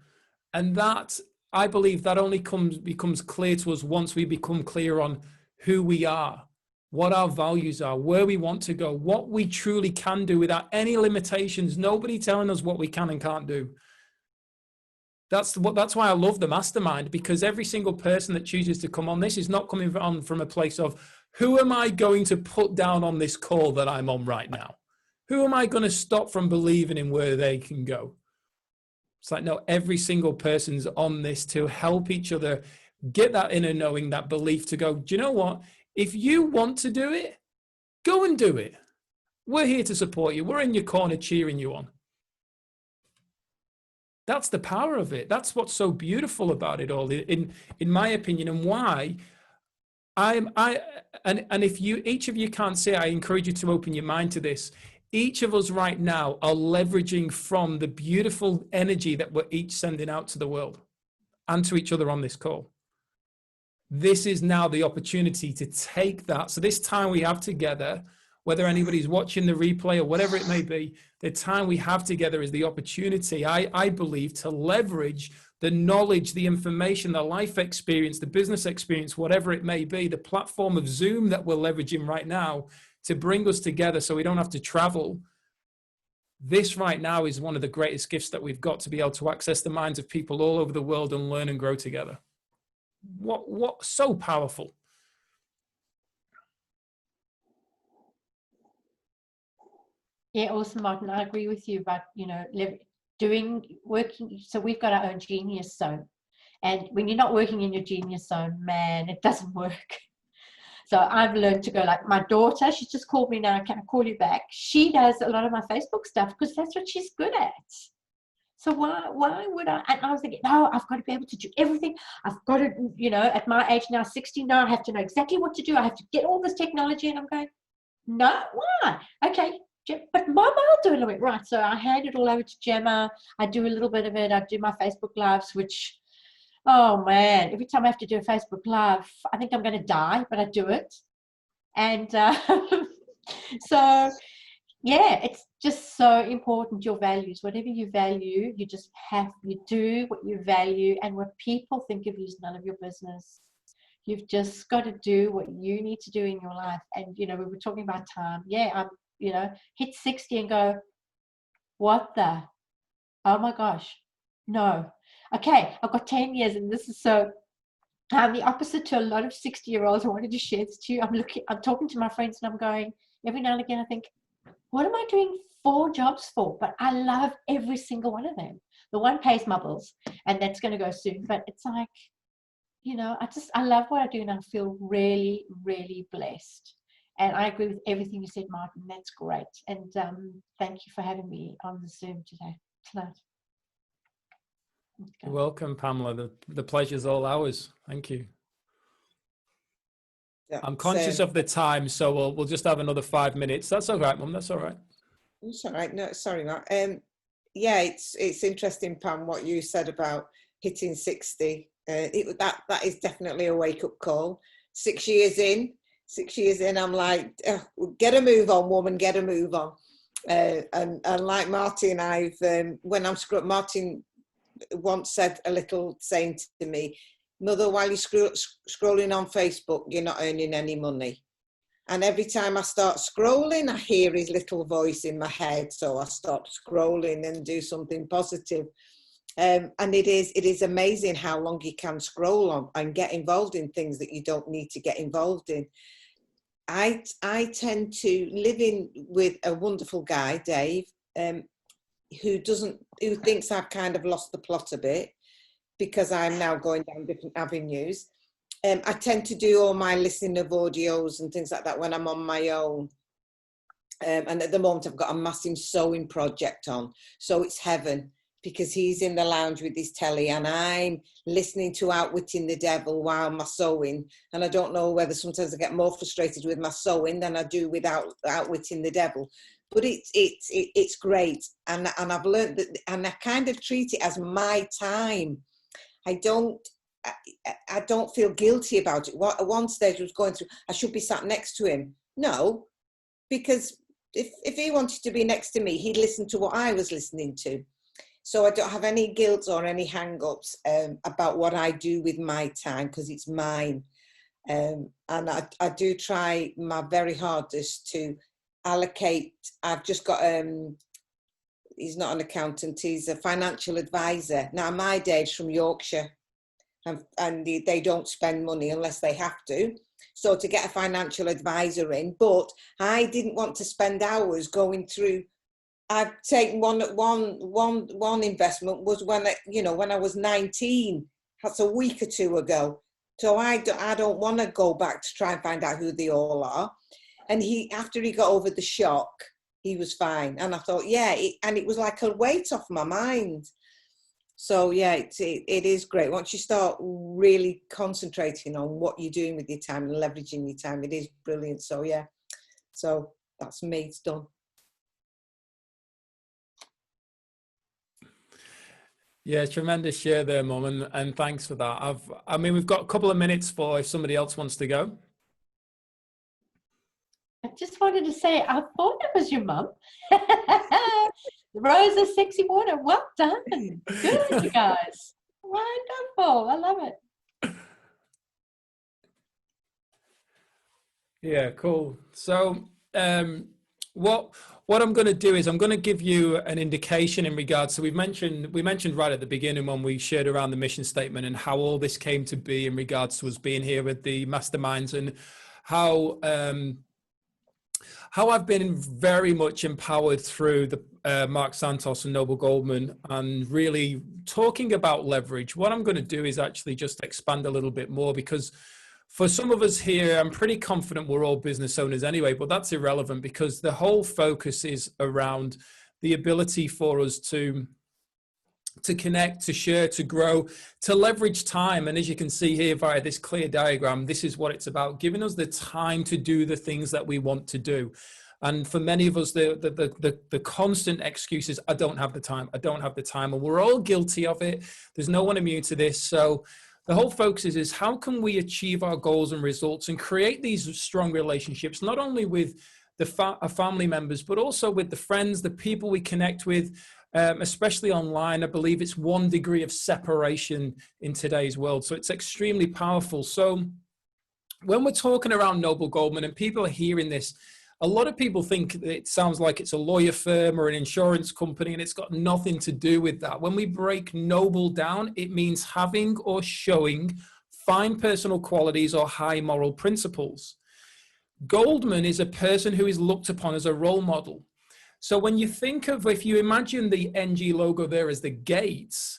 A: And that, I believe, that only becomes clear to us once we become clear on who we are, what our values are, where we want to go, what we truly can do without any limitations, nobody telling us what we can and can't do. That's why I love the mastermind, because every single person that chooses to come on this is not coming on from a place of, who am I going to put down on this call that I'm on right now? Who am I going to stop from believing in where they can go? It's like, no, every single person's on this to help each other get that inner knowing, that belief to go, do you know what? If you want to do it, go and do it. We're here to support you. We're in your corner cheering you on. That's the power of it. That's what's so beautiful about it all, in my opinion, and why and if each of you can't say, I encourage you to open your mind to this. Each of us right now are leveraging from the beautiful energy that we're each sending out to the world and to each other on this call. This is now the opportunity to take that. So this time we have together, whether anybody's watching the replay or whatever it may be, the time we have together is the opportunity, I believe, to leverage the knowledge, the information, the life experience, the business experience, whatever it may be, the platform of Zoom that we're leveraging right now to bring us together so we don't have to travel. This right now is one of the greatest gifts that we've got, to be able to access the minds of people all over the world and learn and grow together. What so powerful.
G: Yeah, awesome, Martin. I agree with you about, working. So we've got our own genius zone. And when you're not working in your genius zone, man, it doesn't work. So I've learned to go, like my daughter, she's just called me now, can I call you back? She does a lot of my Facebook stuff because that's what she's good at. So why would I? And I was thinking, no, I've got to be able to do everything. I've got to, at my age now, 60 now, I have to know exactly what to do. I have to get all this technology. And I'm going, no, why? Okay, but Mom, I'll do it. Right. So I hand it all over to Gemma. I do a little bit of it. I do my Facebook lives, which, oh man, every time I have to do a Facebook live, I think I'm going to die, but I do it. And so, yeah, it's just so important, your values. Whatever you value, you do what you value, and what people think of you is none of your business. You've just got to do what you need to do in your life. And, we were talking about time. Yeah, I'm, hit 60 and go, what the? Oh my gosh, no. Okay, I've got 10 years, and this is so, I'm the opposite to a lot of 60-year-olds. I wanted to share this to you. I'm talking to my friends, and I'm going, every now and again, I think, what am I doing 4 jobs for? But I love every single one of them. The one pays my bills, and that's going to go soon. But it's like, I love what I do, and I feel really, really blessed. And I agree with everything you said, Martin. That's great. And thank you for having me on the Zoom tonight.
A: You're welcome, Pamela. The pleasure's all ours. Thank you.
B: Yeah,
A: I'm conscious of the time, so we'll just have another 5 minutes. That's all right, Mum. That's all right.
B: It's all right. No, sorry, Mark. Yeah, it's interesting, Pam, what you said about hitting 60. That is definitely a wake-up call. 6 years in, I'm like, get a move on, woman, get a move on. And like Martin, Martin once said a little saying to me, Mother, while you're scrolling on Facebook, you're not earning any money. And every time I start scrolling, I hear his little voice in my head. So I stop scrolling and do something positive. And it is amazing how long you can scroll on and get involved in things that you don't need to get involved in. I tend to live in with a wonderful guy, Dave, who thinks I've kind of lost the plot a bit because I'm now going down different avenues. I tend to do all my listening of audios and things like that when I'm on my own. And at the moment I've got a massive sewing project on, so it's heaven, because he's in the lounge with his telly and I'm listening to Outwitting the Devil while my sewing. And I don't know whether sometimes I get more frustrated with my sewing than I do without Outwitting the Devil. But it's great. And I've learned that, and I kind of treat it as my time. I don't feel guilty about it. At one stage I was going through, I should be sat next to him. No, because if he wanted to be next to me, he'd listen to what I was listening to. So I don't have any guilt or any hang-ups about what I do with my time, because it's mine. And I do try my very hardest to allocate. I've just got, he's not an accountant, he's a financial advisor. Now, my dad's from Yorkshire, and they don't spend money unless they have to. So to get a financial advisor in, but I didn't want to spend hours going through. I've taken one investment was when I was 19. That's a week or two ago. So I don't want to go back to try and find out who they all are. And after he got over the shock, he was fine. And I thought, yeah, it was like a weight off my mind. So yeah, it is great. Once you start really concentrating on what you're doing with your time and leveraging your time, it is brilliant. So yeah, so that's me, it's done.
A: Yeah, tremendous share there, Mum, and thanks for that. I mean, we've got a couple of minutes for if somebody else wants to go.
G: I just wanted to say, I thought it was your mum. Rosa Sexy Water, well done. Good, you guys. Wonderful, I love it.
A: Yeah, cool. So what I'm going to do is I'm going to give you an indication in regards. So we mentioned right at the beginning when we shared around the mission statement and how all this came to be in regards to us being here with the masterminds, and how I've been very much empowered through the Mark Santos and Noble Goldman, and really talking about leverage. What I'm going to do is actually just expand a little bit more, because for some of us here, I'm pretty confident we're all business owners anyway, but that's irrelevant, because the whole focus is around the ability for us to connect, to share, to grow, to leverage time. And as you can see here via this clear diagram, this is what it's about, giving us the time to do the things that we want to do. And for many of us, the constant excuse is, I don't have the time, I don't have the time. And we're all guilty of it. There's no one immune to this. So the whole focus is how can we achieve our goals and results and create these strong relationships, not only with our family members, but also with the friends, the people we connect with, especially online. I believe it's 1 degree of separation in today's world. So it's extremely powerful. So when we're talking around Noble Goldman and people are hearing this, a lot of people think it sounds like it's a lawyer firm or an insurance company, and it's got nothing to do with that. When we break Noble down, it means having or showing fine personal qualities or high moral principles. Goldman is a person who is looked upon as a role model. So when you think of, if you imagine the NG logo there as the gates,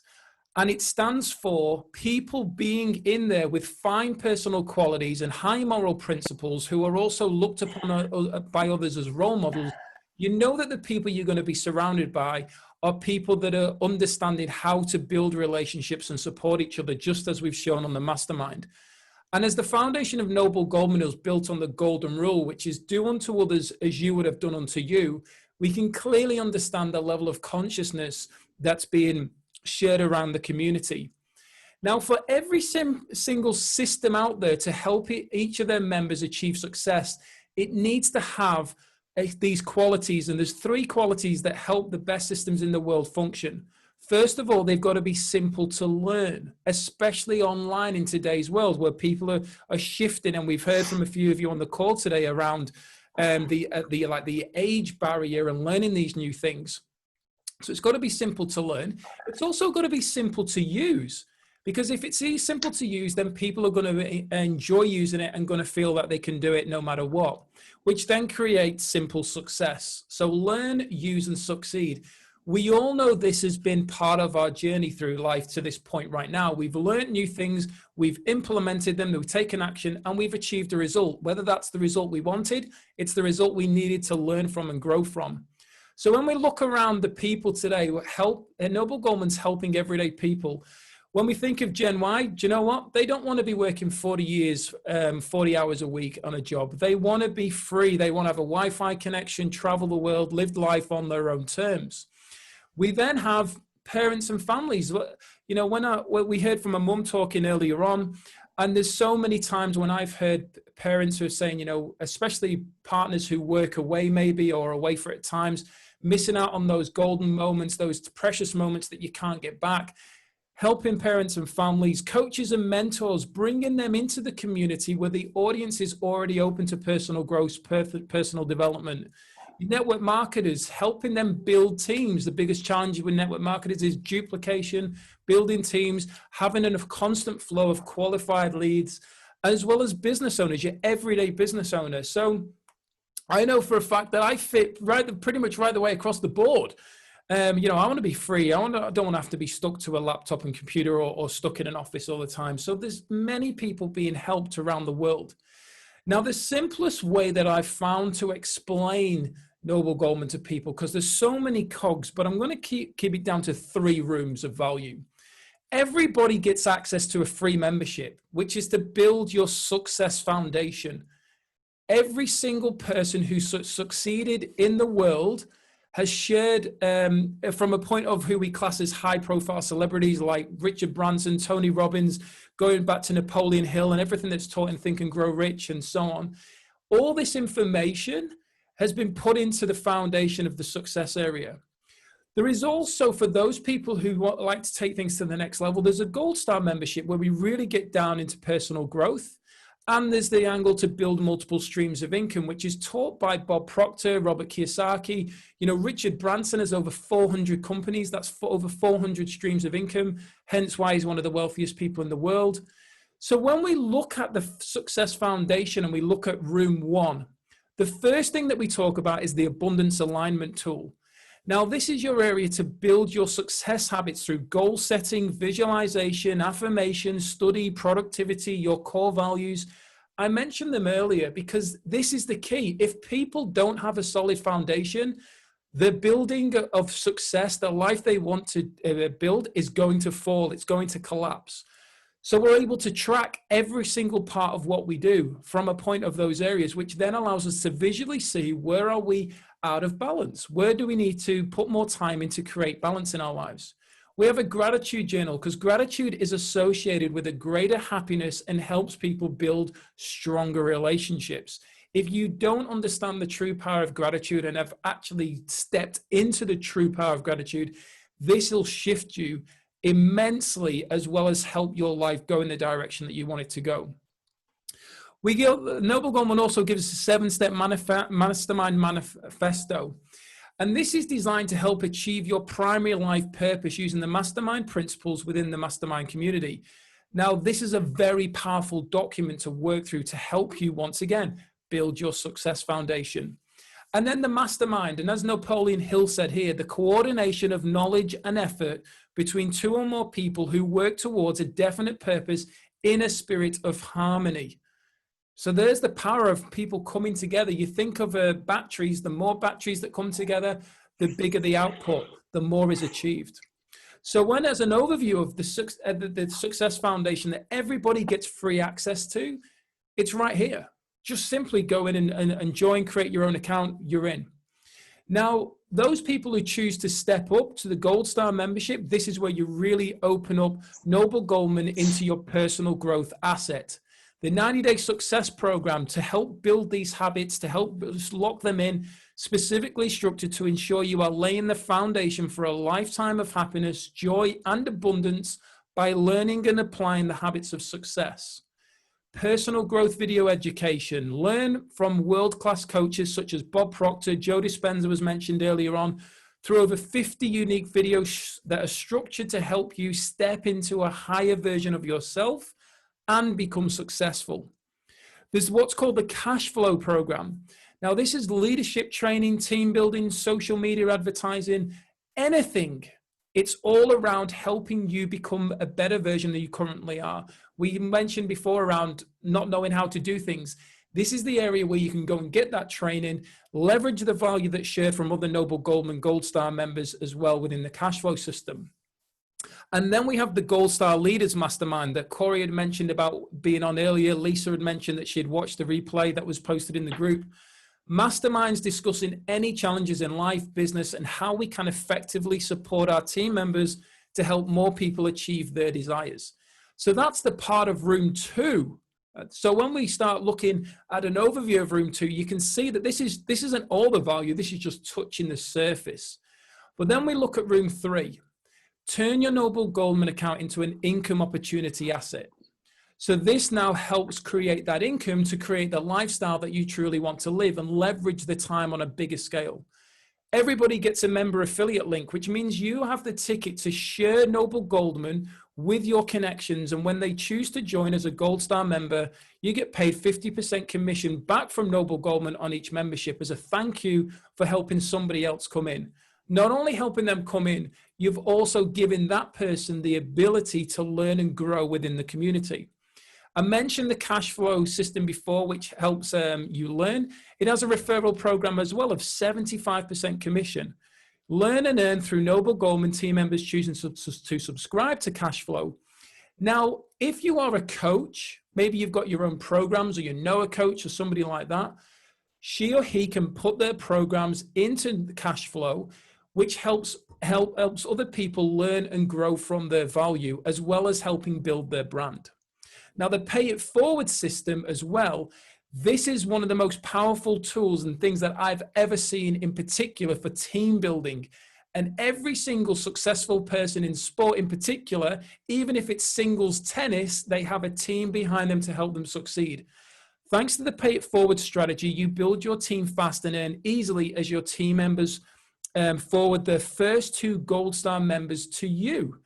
A: and it stands for people being in there with fine personal qualities and high moral principles, who are also looked upon by others as role models, you know that the people you're going to be surrounded by are people that are understanding how to build relationships and support each other, just as we've shown on the Mastermind. And as the foundation of Noble Goldman is built on the golden rule, which is do unto others as you would have done unto you, we can clearly understand the level of consciousness that's being shared around the community. Now, for every single system out there to help each of their members achieve success, it needs to have these qualities. And there's 3 qualities that help the best systems in the world function. First of all, they've got to be simple to learn, especially online in today's world where people are shifting. And we've heard from a few of you on the call today around the age barrier and learning these new things. So it's got to be simple to learn. It's also got to be simple to use, Because if it's simple to use, then people are going to enjoy using it and going to feel that they can do it no matter what, which then creates simple success. So learn, use, and succeed. We all know this has been part of our journey through life to this point right now. We've learned new things, we've implemented them, we've taken action, and we've achieved a result. Whether that's the result we wanted, it's the result we needed to learn from and grow from. So when we look around the people today, Noble Goldman's helping everyday people. When we think of Gen Y, do you know what? They don't want to be working 40 hours a week on a job. They want to be free. They want to have a Wi-Fi connection, travel the world, live life on their own terms. We then have parents and families. You know, when we heard from a mum talking earlier on, and there's so many times when I've heard parents who are saying, you know, especially partners who work away maybe or away for at times, missing out on those golden moments, those precious moments that you can't get back. Helping parents and families, coaches and mentors, bringing them into the community where the audience is already open to personal growth, personal development. Network marketers, helping them build teams. The biggest challenge with network marketers is duplication, building teams, having a constant flow of qualified leads, as well as business owners, your everyday business owner. So I know for a fact that I fit pretty much right the way across the board. You know, I want to be free. I don't want to have to be stuck to a laptop and computer or stuck in an office all the time. So there's many people being helped around the world. Now, the simplest way that I've found to explain Noble Goldman to people, because there's so many cogs, but I'm going to keep it down to 3 rooms of value. Everybody gets access to a free membership, which is to build your success foundation. Every single person who succeeded in the world has shared from a point of who we class as high profile celebrities like Richard Branson, Tony Robbins, going back to Napoleon Hill and everything that's taught in Think and Grow Rich and so on. All this information has been put into the foundation of the success area. There is also, for those people who like to take things to the next level, there's a Gold Star membership where we really get down into personal growth. And there's the angle to build multiple streams of income, which is taught by Bob Proctor, Robert Kiyosaki. You know, Richard Branson has over 400 companies. That's over 400 streams of income, hence why he's one of the wealthiest people in the world. So when we look at the Success Foundation and we look at room 1, the first thing that we talk about is the abundance alignment tool. Now, this is your area to build your success habits through goal setting, visualization, affirmation, study, productivity, your core values. I mentioned them earlier because this is the key. If people don't have a solid foundation, the building of success, the life they want to build is going to fall. It's going to collapse. So we're able to track every single part of what we do from a point of those areas, which then allows us to visually see where are we out of balance? Where do we need to put more time in to create balance in our lives? We have a gratitude journal because gratitude is associated with a greater happiness and helps people build stronger relationships. If you don't understand the true power of gratitude and have actually stepped into the true power of gratitude, this will shift you immensely as well as help your life go in the direction that you want it to go. Noble Goldman also gives us a 7-step Mastermind manifesto. And this is designed to help achieve your primary life purpose using the Mastermind principles within the Mastermind community. Now, this is a very powerful document to work through to help you, once again, build your success foundation. And then the Mastermind, and as Napoleon Hill said here, the coordination of knowledge and effort between 2 or more people who work towards a definite purpose in a spirit of harmony. So there's the power of people coming together. You think of batteries, the more batteries that come together, the bigger the output, the more is achieved. So when as an overview of the Success Foundation that everybody gets free access to, it's right here. Just simply go in and join, create your own account, you're in. Now, those people who choose to step up to the Gold Star membership, this is where you really open up Noble Goldman into your personal growth asset. The 90-day success program to help build these habits, to help lock them in, specifically structured to ensure you are laying the foundation for a lifetime of happiness, joy, and abundance by learning and applying the habits of success. Personal growth video education. Learn from world-class coaches such as Bob Proctor, Joe Dispenza was mentioned earlier on, through over 50 unique videos that are structured to help you step into a higher version of yourself and become successful. There's what's called the cash flow program. Now, this is leadership training, team building, social media advertising, anything. It's all around helping you become a better version than you currently are. We mentioned before around not knowing how to do things. This is the area where you can go and get that training, leverage the value that's shared from other Noble Goldman Gold Star members as well within the cash flow system. And then we have the Gold Star Leaders Mastermind that Corey had mentioned about being on earlier. Lisa had mentioned that she had watched the replay that was posted in the group. Masterminds discussing any challenges in life, business, and how we can effectively support our team members to help more people achieve their desires. So that's the part of room 2. So when we start looking at an overview of room 2, you can see that this isn't all the value. This is just touching the surface. But then we look at room 3. Turn your Noble Goldman account into an income opportunity asset. So this now helps create that income to create the lifestyle that you truly want to live and leverage the time on a bigger scale. Everybody gets a member affiliate link, which means you have the ticket to share Noble Goldman with your connections. And when they choose to join as a Gold Star member, you get paid 50% commission back from Noble Goldman on each membership as a thank you for helping somebody else come in. Not only helping them come in, you've also given that person the ability to learn and grow within the community. I mentioned the cash flow system before, which helps you learn. It has a referral program as well of 75% commission. Learn and earn through Noble Goldman team members choosing to subscribe to cash flow. Now, if you are a coach, maybe you've got your own programs or you know a coach or somebody like that, she or he can put their programs into the cash flow, which helps other people learn and grow from their value, as well as helping build their brand. Now, the pay it forward system as well, this is one of the most powerful tools and things that I've ever seen in particular for team building. And every single successful person in sport in particular, even if it's singles tennis, they have a team behind them to help them succeed. Thanks to the pay it forward strategy, you build your team fast and earn easily as your team members forward the first 2 Gold Star members to you.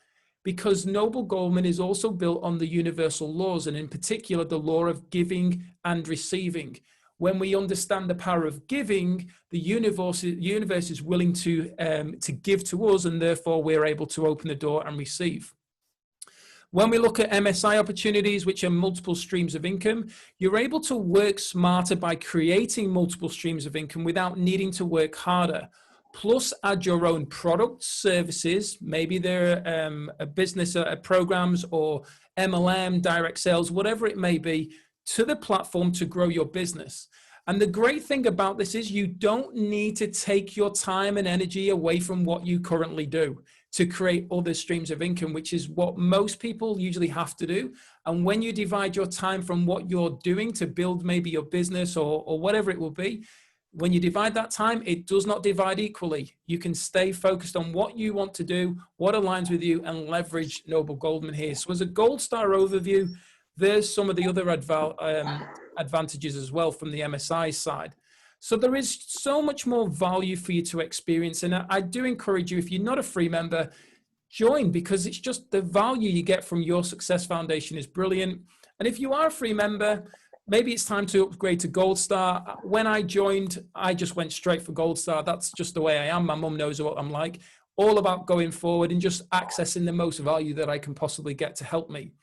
A: Because Noble Goldman is also built on the universal laws, and in particular, the law of giving and receiving. When we understand the power of giving, the universe is willing to give to us, and therefore we're able to open the door and receive. When we look at MSI opportunities, which are multiple streams of income, you're able to work smarter by creating multiple streams of income without needing to work harder. Plus add your own products, services, maybe they're a business programs or MLM, direct sales, whatever it may be, to the platform to grow your business. And the great thing about this is you don't need to take your time and energy away from what you currently do to create other streams of income, which is what most people usually have to do. And when you divide your time from what you're doing to build maybe your business or whatever it will be, when you divide that time, it does not divide equally. You can stay focused on what you want to do, what aligns with you, and leverage Noble Goldman here. So as a Gold Star overview, there's some of the other advantages as well from the MSI side. So there is so much more value for you to experience. And I do encourage you, if you're not a free member, join, because it's just the value you get from your Success Foundation is brilliant. And if you are a free member, maybe it's time to upgrade to Gold Star. When I joined, I just went straight for Gold Star. That's just the way I am. My mum knows what I'm like. All about going forward and just accessing the most value that I can possibly get to help me.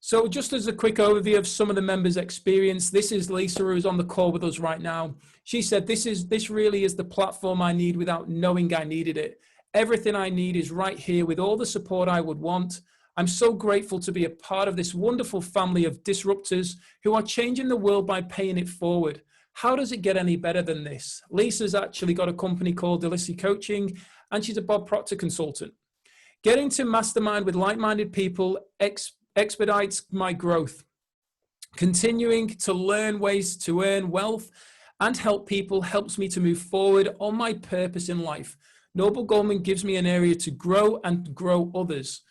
A: So just as a quick overview of some of the members' experience, this is Lisa, who's on the call with us right now. She said, this really is the platform I need without knowing I needed it. Everything I need is right here with all the support I would want. I'm so grateful to be a part of this wonderful family of disruptors who are changing the world by paying it forward. How does it get any better than this? Lisa's actually got a company called Delissi Coaching, and she's a Bob Proctor consultant. Getting to Mastermind with like-minded people expedites my growth. Continuing to learn ways to earn wealth and help people helps me to move forward on my purpose in life. Noble Goldman gives me an area to grow and grow others.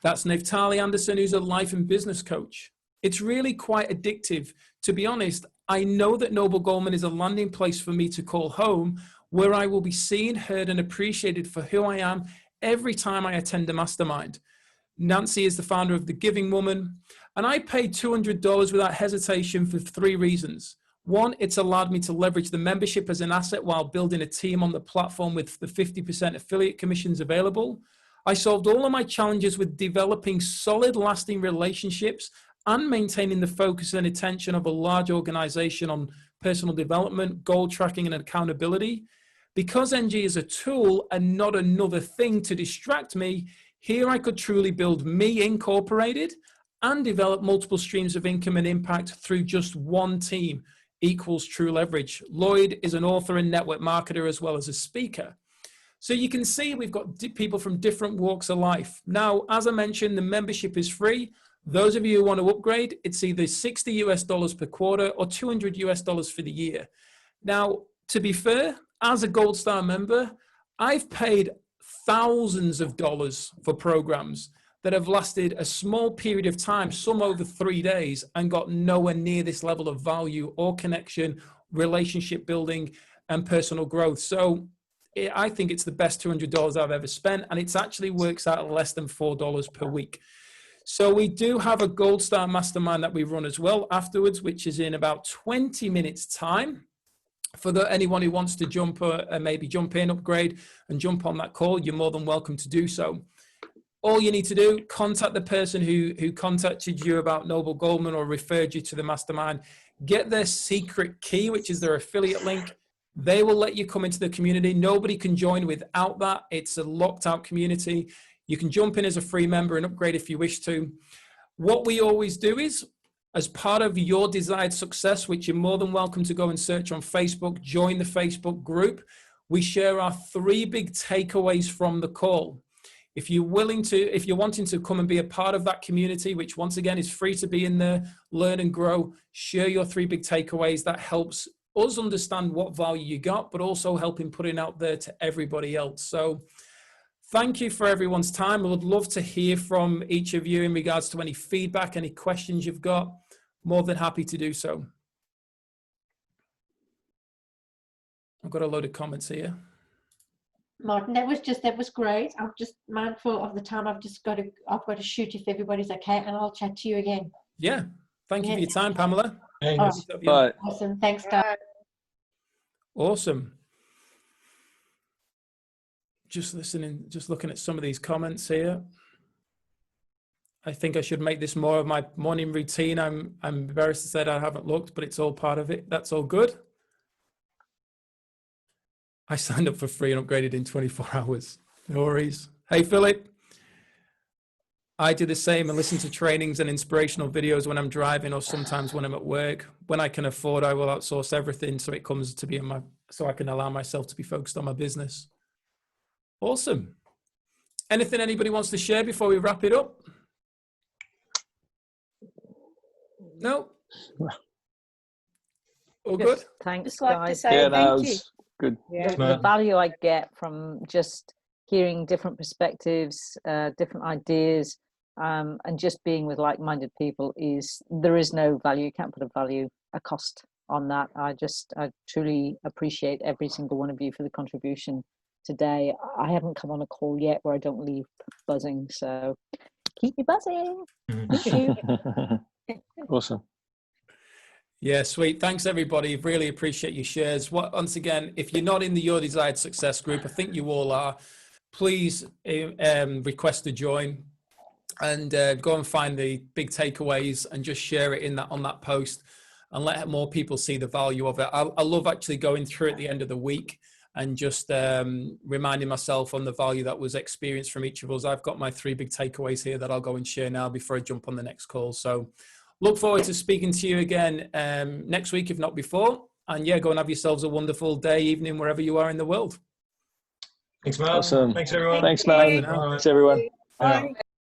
A: That's Naftali Anderson, who's a life and business coach. It's really quite addictive. To be honest, I know that Noble Goldman is a landing place for me to call home where I will be seen, heard, and appreciated for who I am every time I attend a mastermind. Nancy is the founder of The Giving Woman, and I paid $200 without hesitation for 3 reasons. 1, it's allowed me to leverage the membership as an asset while building a team on the platform with the 50% affiliate commissions available. I solved all of my challenges with developing solid, lasting relationships and maintaining the focus and attention of a large organization on personal development, goal tracking, and accountability. Because NG is a tool and not another thing to distract me, here I could truly build me incorporated and develop multiple streams of income and impact through just one team equals true leverage. Lloyd is an author and network marketer as well as a speaker. So you can see we've got people from different walks of life. Now, as I mentioned, the membership is free. Those of you who want to upgrade, it's either $60 US per quarter or $200 US for the year. Now, to be fair, as a Gold Star member, I've paid thousands of dollars for programs that have lasted a small period of time, some over 3 days, and got nowhere near this level of value or connection, relationship building, and personal growth. So I think it's the best $200 I've ever spent, and it actually works out at less than $4 per week. So we do have a Gold Star Mastermind that we run as well afterwards, which is in about 20 minutes time. For anyone who wants to jump maybe jump in, upgrade, and jump on that call, you're more than welcome to do so. All you need to do, contact the person who contacted you about Noble Goldman or referred you to the mastermind, get their secret key, which is their affiliate link. They will let you come into the community. Nobody can join without that. It's a locked out community. You can jump in as a free member and upgrade if you wish to. What we always do is, as part of your desired success, which you're more than welcome to go and search on Facebook, join the Facebook group, we share our 3 big takeaways from the call. If you're wanting to come and be a part of that community, which once again is free to be in there, learn and grow, share your 3 big takeaways. That helps us understand what value you got, but also helping putting out there to everybody else. So thank you for everyone's time. I would love to hear from each of you in regards to any feedback, any questions you've got. More than happy to do so. I've got a load of comments here.
G: Martin, that was great. I'm just mindful of the time. I've got to shoot if everybody's okay, and I'll chat to you again.
A: Yeah. Thank you for your time, Pamela.
E: Thanks.
F: Bye.
G: Awesome. Thanks, Doug.
A: Awesome. Just looking at some of these comments here. I think I should make this more of my morning routine. I'm embarrassed to say I haven't looked, but it's all part of it. That's all good. I signed up for free and upgraded in 24 hours. No worries. Hey, Philip. I do the same and listen to trainings and inspirational videos when I'm driving or sometimes when I'm at work. When I can afford, I will outsource everything so it comes to be so I can allow myself to be focused on my business. Awesome. Anything anybody wants to share before we wrap it up? No? All good?
D: Thanks,
C: Just like to
D: guys.
C: say
F: Yeah, that
C: thank you.
F: was good.
D: The value I get from just hearing different perspectives, different ideas, and just being with like-minded people there is no value. You can't put a cost on that. I truly appreciate every single one of you for the contribution today. I haven't come on a call yet where I don't leave buzzing, so keep me buzzing. Thank you.
F: Awesome.
A: Yeah, sweet. Thanks, everybody. Really appreciate your shares. Once again, if you're not in the Your Desired Success group, I think you all are, please request to join and go and find the big takeaways and just share it on that post and let more people see the value of it. I love actually going through at the end of the week and just reminding myself on the value that was experienced from each of us. I've got my 3 big takeaways here that I'll go and share now before I jump on the next call. So look forward to speaking to you again next week, if not before. And yeah, go and have yourselves a wonderful day, evening, wherever you are in the world.
E: Thanks, Mark.
F: Awesome.
E: Thanks, everyone.
F: Thanks, Mark.
C: Thank
E: Bye.
F: Thanks, everyone.
C: Bye.